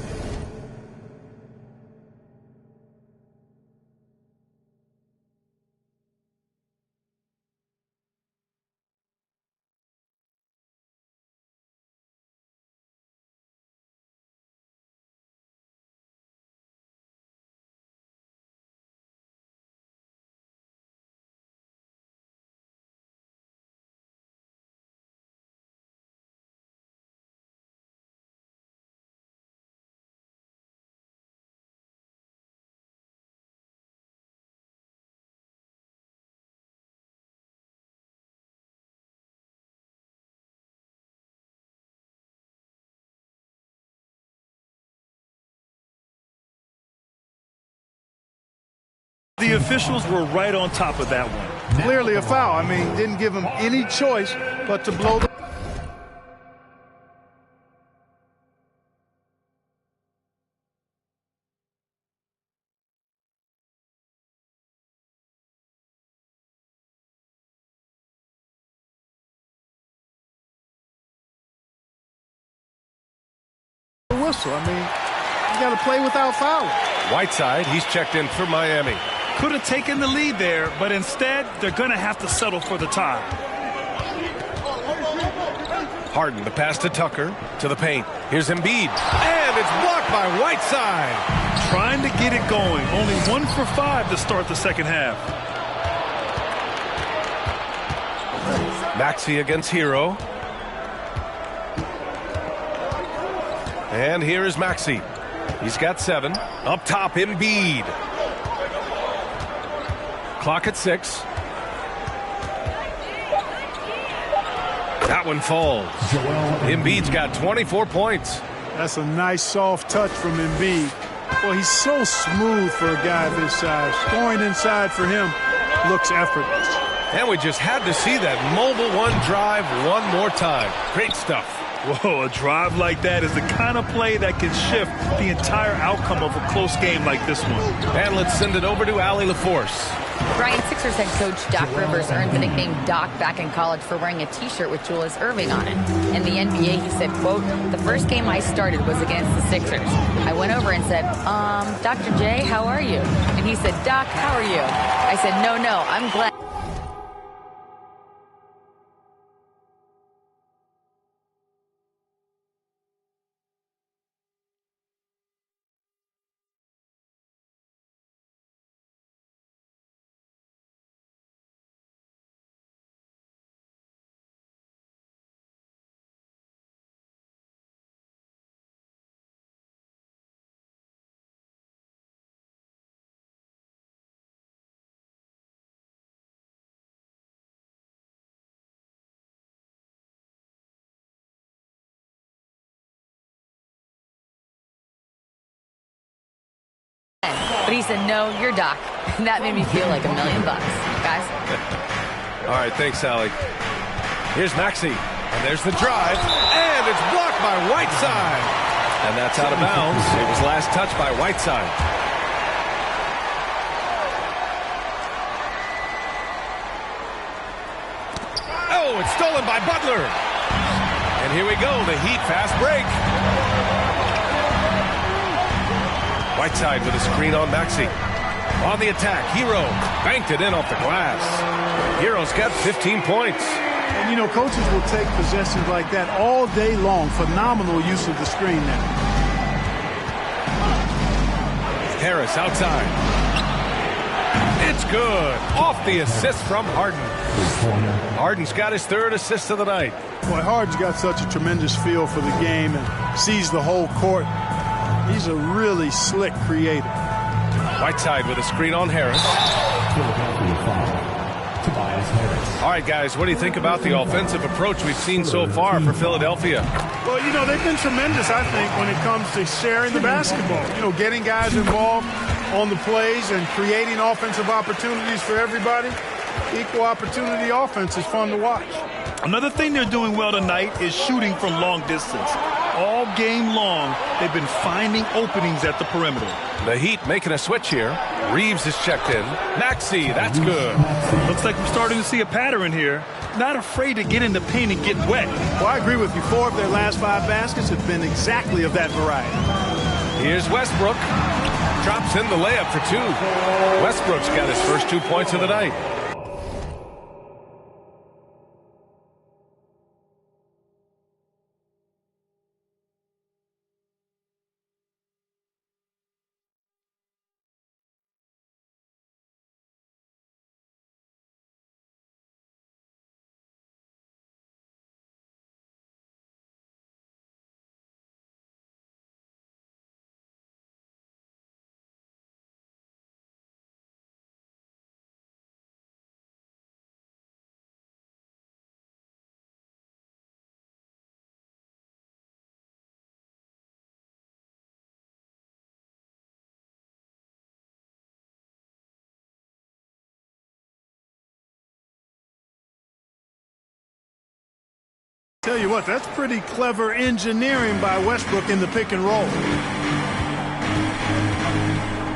The officials were right on top of that one. Clearly a foul. I mean, didn't give him any choice but to blow the... whistle. I mean, you got to play without fouling. Whiteside, he's checked in for Miami. Could have taken the lead there, but instead, they're going to have to settle for the tie. Harden, the pass to Tucker, to the paint. Here's Embiid, and it's blocked by Whiteside. Trying to get it going. Only 1 for 5 to start the second half. Maxey against Hero. And here is Maxey. He's got 7. Up top, Embiid. Clock at 6. That one falls. Embiid's got 24 points. That's a nice soft touch from Embiid. Well, he's so smooth for a guy of his size. Scoring inside for him looks effortless. And we just had to see that mobile 1 drive one more time. Great stuff. Whoa, a drive like that is the kind of play that can shift the entire outcome of a close game like this one. And let's send it over to Allie LaForce. Brian, Sixers head coach Doc Rivers earned the nickname Doc back in college for wearing a T-shirt with Julius Erving on it. In the NBA, he said, quote, "The first game I started was against the Sixers. I went over and said, Dr. J, how are you?" And he said, "Doc, how are you?" I said, no, I'm glad. But he said, no, you're Doc. And that made me feel like $1 million, guys. All right, thanks, Sally. Here's Maxey, and there's the drive, and it's blocked by Whiteside. And that's out of bounds. It was last touched by Whiteside. Oh, it's stolen by Butler. And here we go, the Heat fast break. Whiteside with a screen on Maxey. On the attack, Hero banked it in off the glass. Hero's got 15 points. And, you know, coaches will take possessions like that all day long. Phenomenal use of the screen there. Harris outside. It's good. Off the assist from Harden. Harden's got his 3rd assist of the night. Boy, Harden's got such a tremendous feel for the game and sees the whole court. He's a really slick creator. Whiteside with a screen on Harris. All right, guys, what do you think about the offensive approach we've seen so far for Philadelphia? Well, you know, they've been tremendous, I think, when it comes to sharing the basketball. You know, getting guys involved on the plays and creating offensive opportunities for everybody. Equal opportunity offense is fun to watch. Another thing they're doing well tonight is shooting from long distance. All game long, they've been finding openings at the perimeter. The Heat making a switch here. Reeves is checked in. Maxey, that's good. Looks like we're starting to see a pattern here. Not afraid to get in the paint and get wet. Well, I agree with you. 4 of their last 5 baskets have been exactly of that variety. Here's Westbrook. Drops in the layup for 2. Westbrook's got his first 2 points of the night. Tell you what, that's pretty clever engineering by Westbrook in the pick and roll.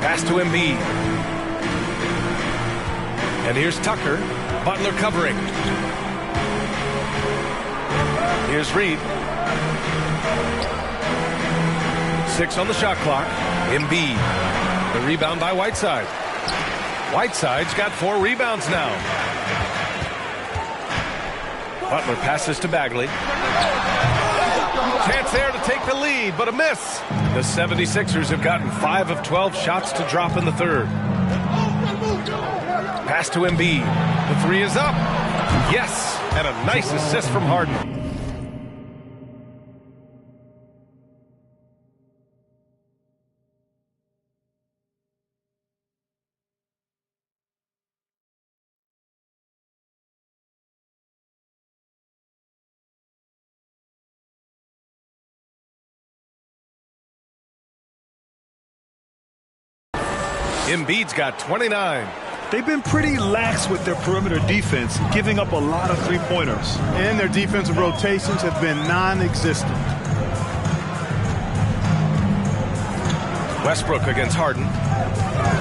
Pass to Embiid. And here's Tucker. Butler covering. Here's Reed. 6 on the shot clock. Embiid. The rebound by Whiteside. Whiteside's got 4 rebounds now. Butler passes to Bagley. Chance there to take the lead, but a miss. The 76ers have gotten 5 of 12 shots to drop in the 3rd. Pass to Embiid. The 3 is up. Yes, and a nice assist from Harden. Embiid's got 29. They've been pretty lax with their perimeter defense, giving up a lot of 3-pointers. And their defensive rotations have been non-existent. Westbrook against Harden.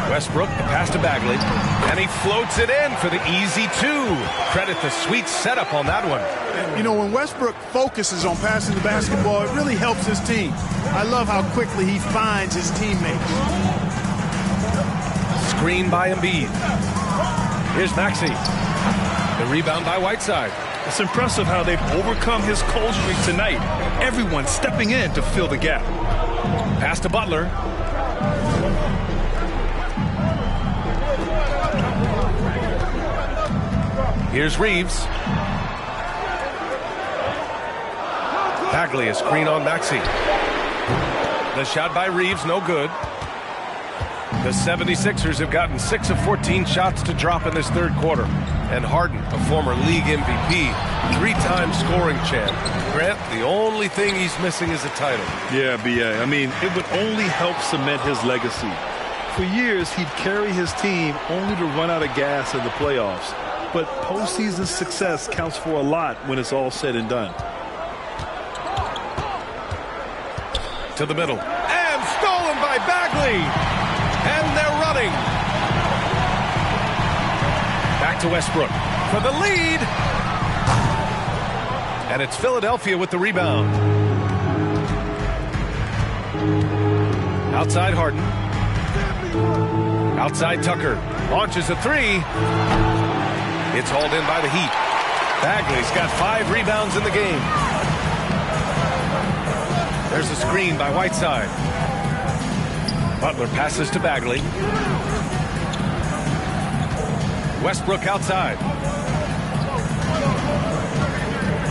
Westbrook, the pass to Bagley. And he floats it in for the easy 2. Credit the sweet setup on that one. You know, when Westbrook focuses on passing the basketball, it really helps his team. I love how quickly he finds his teammates. Screen by Embiid. Here's Maxey. The rebound by Whiteside. It's impressive how they've overcome his cold streak tonight. Everyone stepping in to fill the gap. Pass to Butler. Here's Reeves. Bagley, a screen on Maxey. The shot by Reeves, no good. The 76ers have gotten 6 of 14 shots to drop in this 3rd quarter. And Harden, a former league MVP, 3-time scoring champ. Grant, the only thing he's missing is a title. Yeah, B.A. I mean, it would only help cement his legacy. For years, he'd carry his team only to run out of gas in the playoffs. But postseason success counts for a lot when it's all said and done. To the middle. And stolen by Bagley. And they're running. Back to Westbrook for the lead. And it's Philadelphia with the rebound. Outside Harden. Outside Tucker. Launches a three. It's hauled in by the Heat. Bagley's got 5 rebounds in the game. There's a screen by Whiteside. Butler passes to Bagley. Westbrook outside.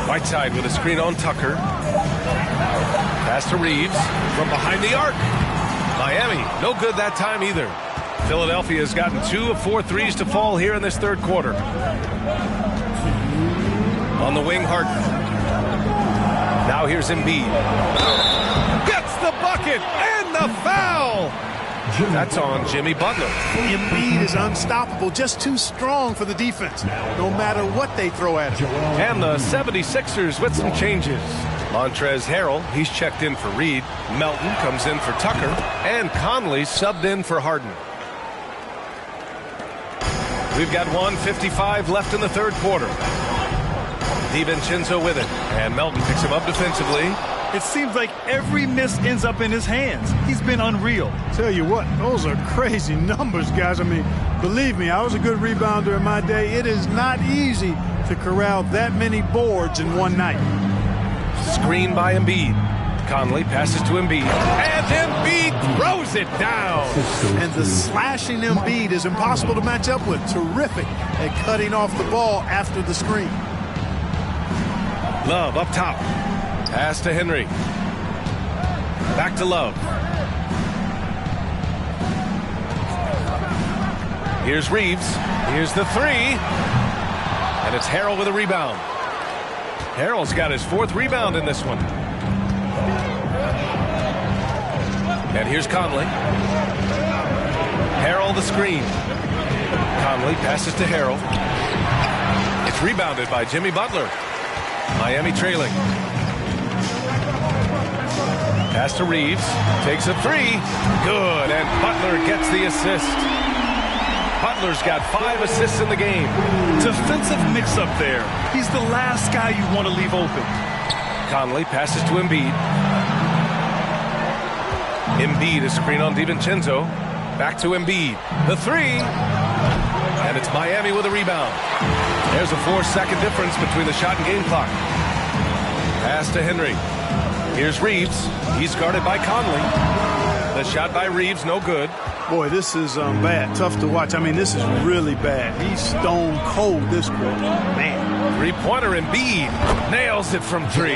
Whiteside with a screen on Tucker. Pass to Reeves from behind the arc. Miami, no good that time either. Philadelphia has gotten 2 of 4 threes to fall here in this third quarter. On the wing, Harden. Now here's Embiid. Gets the bucket and the foul. That's on Jimmy Butler. Embiid is unstoppable, just too strong for the defense, no matter what they throw at him. And the 76ers with some changes. Montrezl Harrell, he's checked in for Reed. Melton comes in for Tucker. And Conley subbed in for Harden. We've got 1:55 left in the third quarter. DiVincenzo with it. And Melton picks him up defensively. It seems like every miss ends up in his hands. He's been unreal. Tell you what, those are crazy numbers, guys. I mean, believe me, I was a good rebounder in my day. It is not easy to corral that many boards in one night. Screen by Embiid. Conley passes to Embiid. And Embiid throws it down. And the slashing Embiid is impossible to match up with. Terrific at cutting off the ball after the screen. Love up top. Pass to Henry. Back to Love. Here's Reeves. Here's the three. And it's Harrell with a rebound. Harrell's got his 4th rebound in this one. And here's Conley. Harrell the screen. Conley passes to Harrell. It's rebounded by Jimmy Butler. Miami trailing. Pass to Reeves. Takes a three. Good. And Butler gets the assist. Butler's got 5 assists in the game. Defensive mix-up there. He's the last guy you want to leave open. Conley passes to Embiid. Embiid, a screen on DiVincenzo. Back to Embiid. The three. And it's Miami with a rebound. There's a 4-second difference between the shot and game clock. Pass to Henry. Here's Reeves. He's guarded by Conley. The shot by Reeves, no good. Boy, this is bad. Tough to watch. I mean, this is really bad. He's stone cold this quarter. Man. Three-pointer Embiid. Nails it from 3.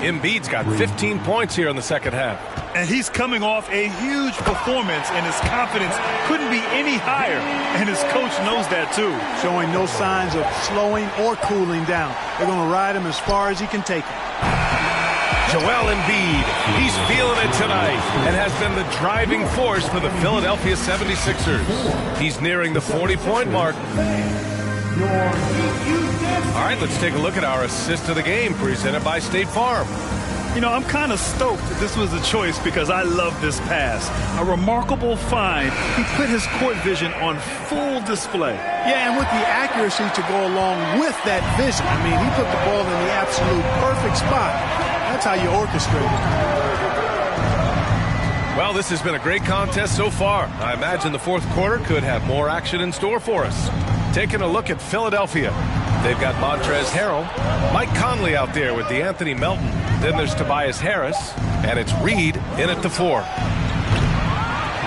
Embiid's got 15 points here in the second half. And he's coming off a huge performance, and his confidence couldn't be any higher. And his coach knows that, too. Showing no signs of slowing or cooling down. They're going to ride him as far as he can take him. Joel Embiid, he's feeling it tonight and has been the driving force for the Philadelphia 76ers. He's nearing the 40-point mark. All right, let's take a look at our assist of the game presented by State Farm. You know, I'm kind of stoked this was a choice because I love this pass. A remarkable find. He put his court vision on full display. Yeah, and with the accuracy to go along with that vision. I mean, he put the ball in the absolute perfect spot. That's how you orchestrate it. Well, this has been a great contest so far. I imagine the fourth quarter could have more action in store for us. Taking a look at Philadelphia. They've got Montrezl Harrell, Mike Conley out there with DeAnthony Melton. Then there's Tobias Harris, and it's Reed in at the 4.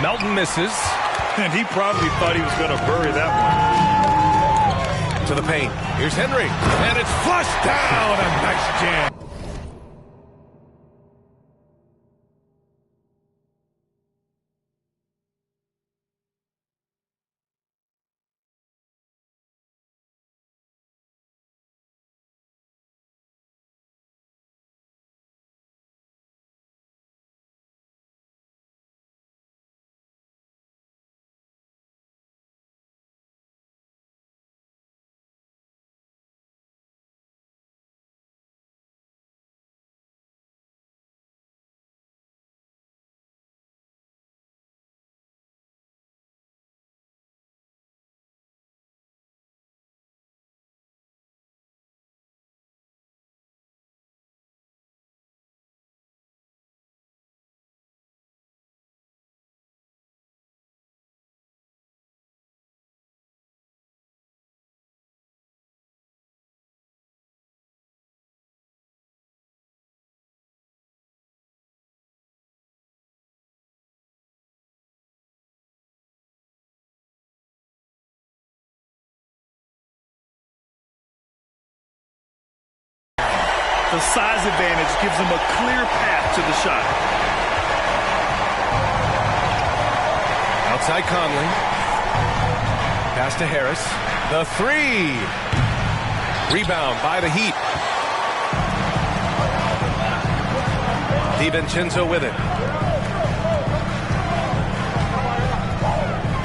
Melton misses. And he probably thought he was going to bury that one. To the paint. Here's Henry, and it's flushed down. A nice jam. The size advantage gives him a clear path to the shot. Outside Conley. Pass to Harris. The three. Rebound by the Heat. DiVincenzo with it.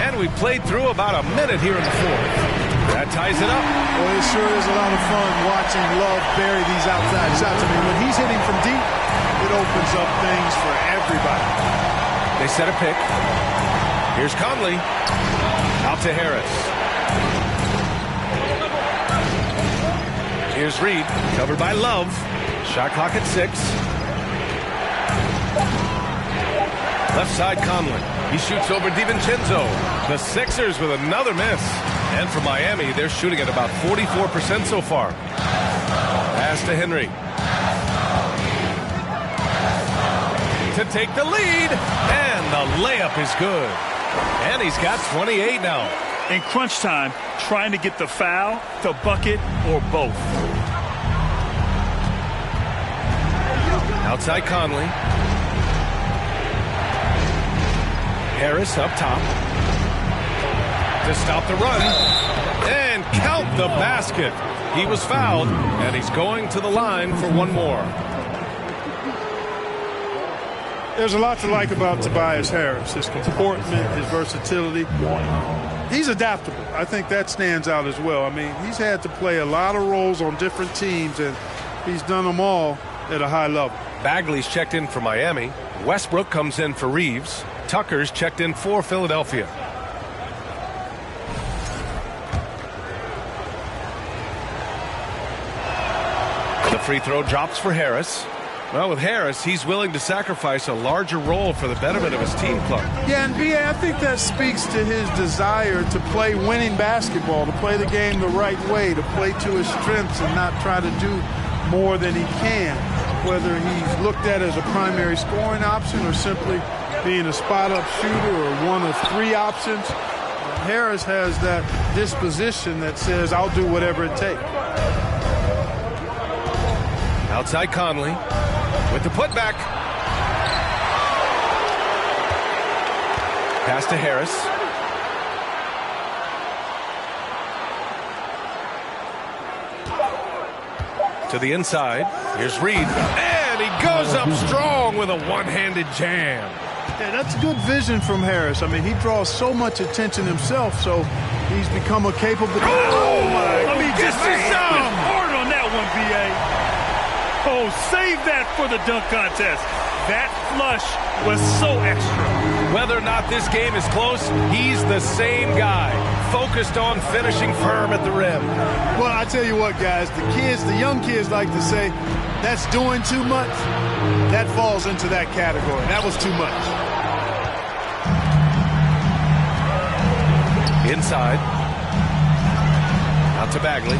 And we played through about a minute here in the fourth. That ties it up. Well, it sure is a lot of fun watching Love bury these outside shots. I mean, when he's hitting from deep, it opens up things for everybody. They set a pick. Here's Conley. Out to Harris. Here's Reed. Covered by Love. Shot clock at 6. Left side Conley. He shoots over DiVincenzo. The Sixers with another miss. And for Miami, they're shooting at about 44% so far. Pass to Henry. To take the lead. And the layup is good. And he's got 28 now. In crunch time, trying to get the foul, the bucket, or both. Outside Conley. Harris up top. To stop the run. And count the basket. He was fouled, and he's going to the line for one more. There's a lot to like about Tobias Harris. His comportment, his versatility. He's adaptable. I think that stands out as well. I mean, he's had to play a lot of roles on different teams, and he's done them all at a high level. Bagley's checked in for Miami. Westbrook comes in for Reeves. Tucker's checked in for Philadelphia. The free throw drops for Harris. Well, with Harris, he's willing to sacrifice a larger role for the betterment of his team club. Yeah, and B.A., I think that speaks to his desire to play winning basketball, to play the game the right way, to play to his strengths and not try to do more than he can, whether he's looked at as a primary scoring option or simply being a spot-up shooter or one of 3 options. Harris has that disposition that says, I'll do whatever it takes. Outside Conley with the putback. Pass to Harris. To the inside. Here's Reed. And he goes up strong with a one-handed jam. Yeah, that's good vision from Harris. I mean, he draws so much attention himself, so he's become a capable... Oh, my! Let me just hard on that one, B.A. Oh, save that for the dunk contest. That flush was so extra. Whether or not this game is close, he's the same guy, focused on finishing firm at the rim. Well, I tell you what, guys, the young kids like to say, that's doing too much. That falls into that category. That was too much. Inside. Out to Bagley.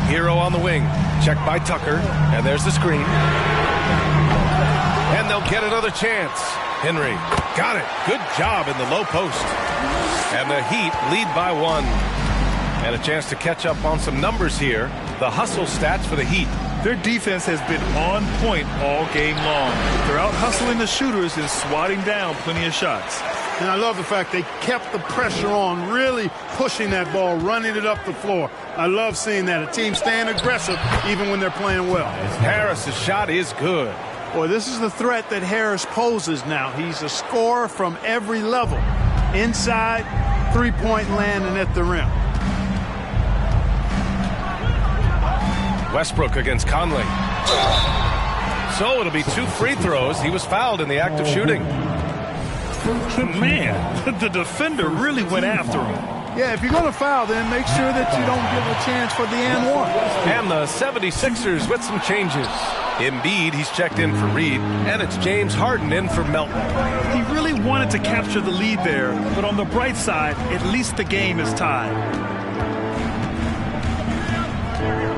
Hero on the wing. Checked by Tucker. And there's the screen. And they'll get another chance. Henry got it. Good job in the low post. And the Heat lead by 1. And a chance to catch up on some numbers here. The hustle stats for the Heat. Their defense has been on point all game long. They're out hustling the shooters and swatting down plenty of shots. And I love the fact they kept the pressure on, really pushing that ball, running it up the floor. I love seeing that. A team staying aggressive even when they're playing well. Harris's shot is good. Boy, this is the threat that Harris poses now. He's a scorer from every level. Inside, three-point land, and at the rim. Westbrook against Conley. So it'll be 2 free throws. He was fouled in the act of shooting. Man, the defender really went after him. Yeah, if you're going to foul, then make sure that you don't give a chance for the and one. And the 76ers with some changes. Embiid, he's checked in for Reed, and it's James Harden in for Melton. He really wanted to capture the lead there, but on the bright side, at least the game is tied.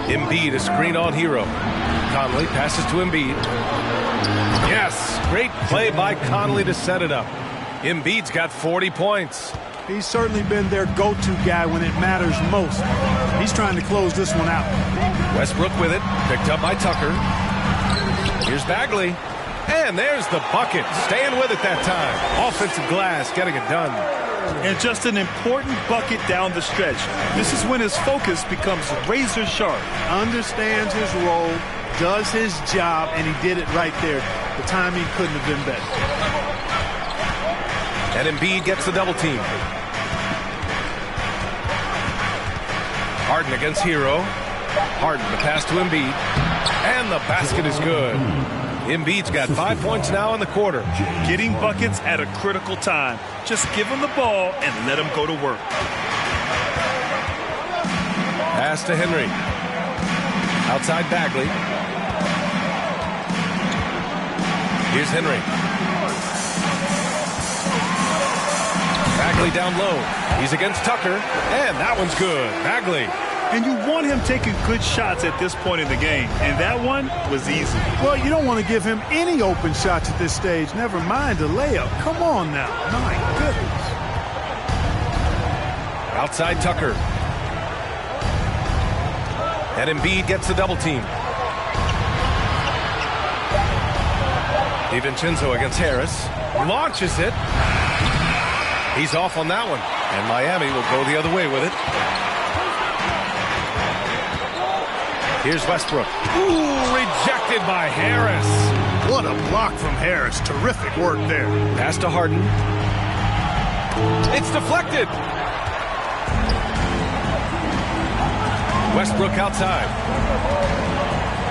Embiid, a screen on Hero. Conley passes to Embiid. Yes, great play by Conley to set it up. Embiid's got 40 points. He's certainly been their go-to guy when it matters most. He's trying to close this one out. Westbrook with it, picked up by Tucker. Here's Bagley. And there's the bucket. Staying with it that time. Offensive glass, getting it done. And just an important bucket down the stretch. This is when his focus becomes razor sharp. Understands his role, does his job, and he did it right there. The timing couldn't have been better. And Embiid gets the double team. Harden against Hero. Harden, the pass to Embiid. And the basket is good. Embiid's got 5 points now in the quarter. Getting buckets at a critical time. Just give him the ball and let him go to work. Pass to Henry. Outside Bagley. Here's Henry. Bagley down low. He's against Tucker. And that one's good. Bagley. And you want him taking good shots at this point in the game. And that one was easy. Well, you don't want to give him any open shots at this stage. Never mind a layup. Come on now. My goodness. Outside Tucker. And Embiid gets the double team. DiVincenzo against Harris. Launches it. He's off on that one. And Miami will go the other way with it. Here's Westbrook. Ooh, rejected by Harris. What a block from Harris. Terrific work there. Pass to Harden. It's deflected. Westbrook outside.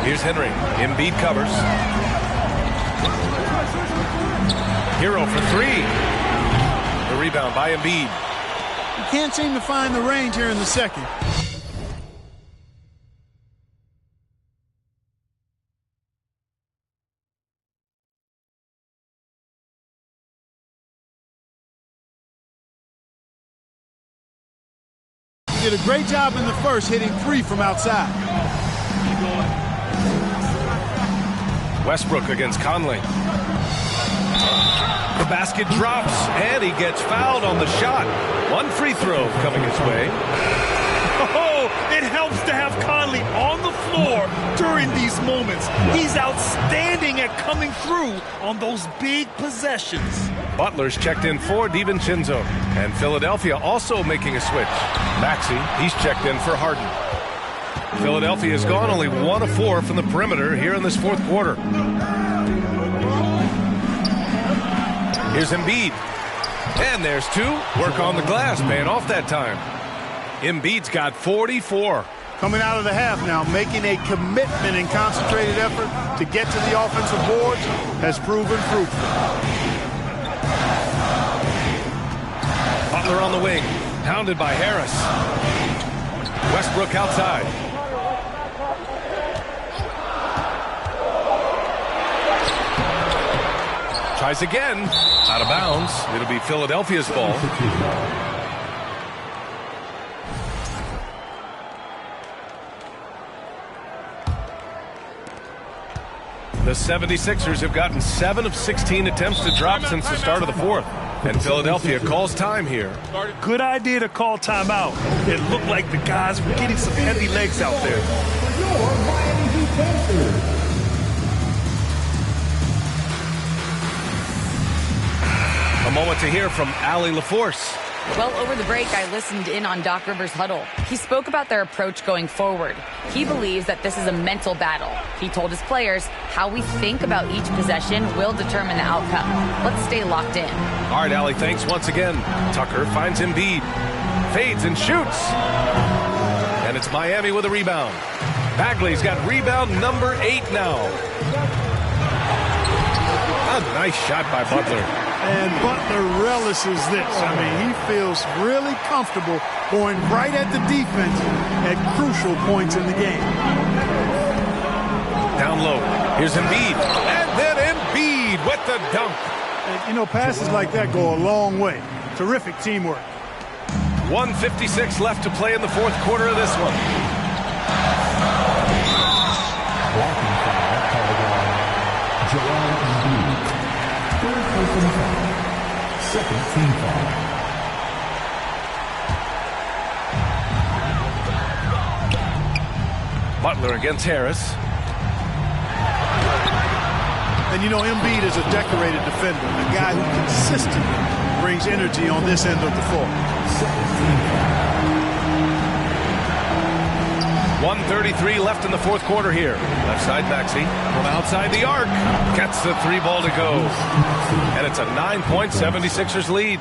Here's Henry. Embiid covers. Hero for three. The rebound by Embiid. You can't seem to find the range here in the second. Did a great job in the first, hitting three from outside. Westbrook against Conley. The basket drops, and he gets fouled on the shot. One free throw coming his way. Oh, it helps to have Conley on the floor during these moments. He's outstanding at coming through on those big possessions. Butler's checked in for DiVincenzo. And Philadelphia also making a switch. Maxey, he's checked in for Harden. Philadelphia has gone only 1 of 4 from the perimeter here in this fourth quarter. Here's Embiid. And there's two. Work on the glass, paying off that time. Embiid's got 44. Coming out of the half now, making a commitment and concentrated effort to get to the offensive boards has proven fruitful. Butler on the wing, pounded by Harris. Westbrook outside. Tries again, out of bounds. It'll be Philadelphia's ball. The 76ers have gotten 7 of 16 attempts to drop since the start of the fourth. And Philadelphia calls time here. Good idea to call timeout. It looked like the guys were getting some heavy legs out there. A moment to hear from Allie LaForce. Well, over the break, I listened in on Doc Rivers' huddle. He spoke about their approach going forward. He believes that this is a mental battle. He told his players how we think about each possession will determine the outcome. Let's stay locked in. All right, Allie, thanks once again. Tucker finds Embiid. Fades and shoots. And it's Miami with a rebound. Bagley's got rebound number 8 now. A nice shot by Butler. And Butler relishes this. I mean, he feels really comfortable going right at the defense at crucial points in the game. Down low. Here's Embiid. And then Embiid with the dunk. And, you know, passes like that go a long way. Terrific teamwork. 1:56 left to play in the fourth quarter of this one. Blocking foul called on Joel Embiid. Third personal foul. Second team foul. Butler against Harris. And you know, Embiid is a decorated defender, a guy who consistently brings energy on this end of the floor. 1:33 left in the fourth quarter here. Left side Maxey from outside the arc. Gets the three ball to go. And it's a 9-point 76ers lead.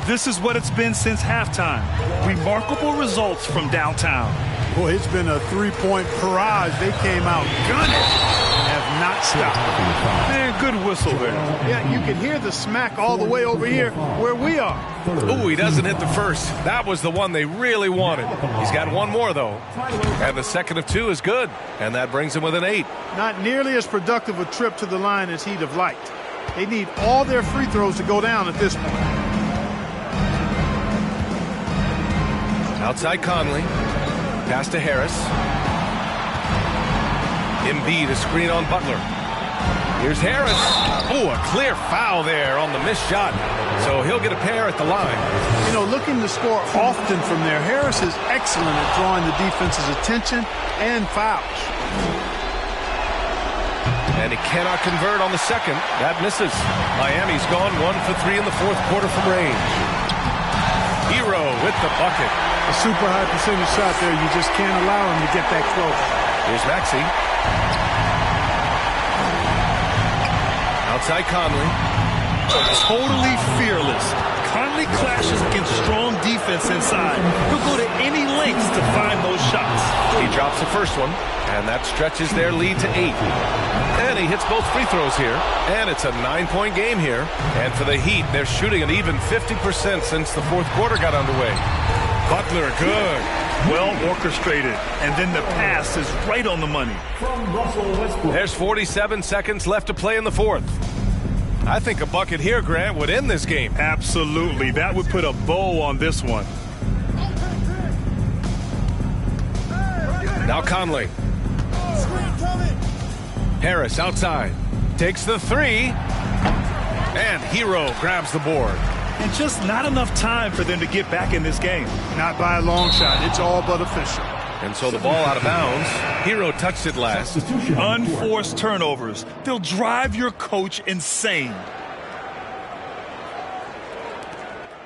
This is what it's been since halftime. Remarkable results from downtown. Boy, it's been a three-point barrage. They came out gunning and have not stopped. Man, good whistle there. Yeah, you can hear the smack all the way over here where we are. Ooh, he doesn't hit the first. That was the one they really wanted. He's got one more, though. And the second of two is good. And that brings him with an 8. Not nearly as productive a trip to the line as he'd have liked. They need all their free throws to go down at this point. Outside Conley. Pass to Harris. Embiid, a screen on Butler. Here's Harris. Oh, a clear foul there on the missed shot. So he'll get a pair at the line. You know, looking to score often from there, Harris is excellent at drawing the defense's attention and fouls. And he cannot convert on the second. That misses. Miami's gone 1 for 3 in the fourth quarter from range. Hero with the bucket. A super high percentage shot there. You just can't allow him to get that close. Here's Maxey. Outside Conley. Totally fearless. Conley clashes against strong defense inside. He'll go to any lengths to find those shots. He drops the first one, and that stretches their lead to 8. And he hits both free throws here, and it's a 9-point game here. And for the Heat, they're shooting an even 50% since the fourth quarter got underway. Butler, good. Well orchestrated. And then the pass is right on the money. There's 47 seconds left to play in the fourth. I think a bucket here, Grant, would end this game. Absolutely. That would put a bow on this one. Now Conley. Harris outside. Takes the 3. And Hero grabs the board. And just not enough time for them to get back in this game. Not by a long shot. It's all but official. And so the ball out of bounds. Hero touched it last. Unforced turnovers. They'll drive your coach insane.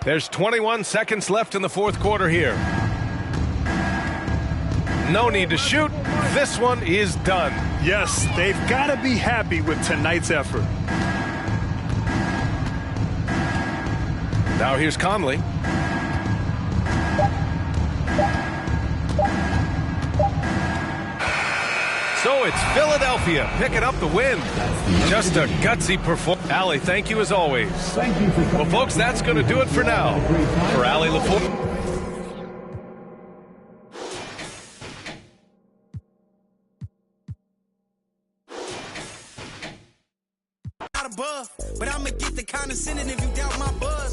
There's 21 seconds left in the fourth quarter here. No need to shoot. This one is done. Yes, they've got to be happy with tonight's effort. Now here's Conley. So it's Philadelphia picking up the win. Just a gutsy performance. Allie, thank you as always. Well, folks, that's going to do it for now. For Allie LaForge. But I'ma get the condescending if you doubt my buzz.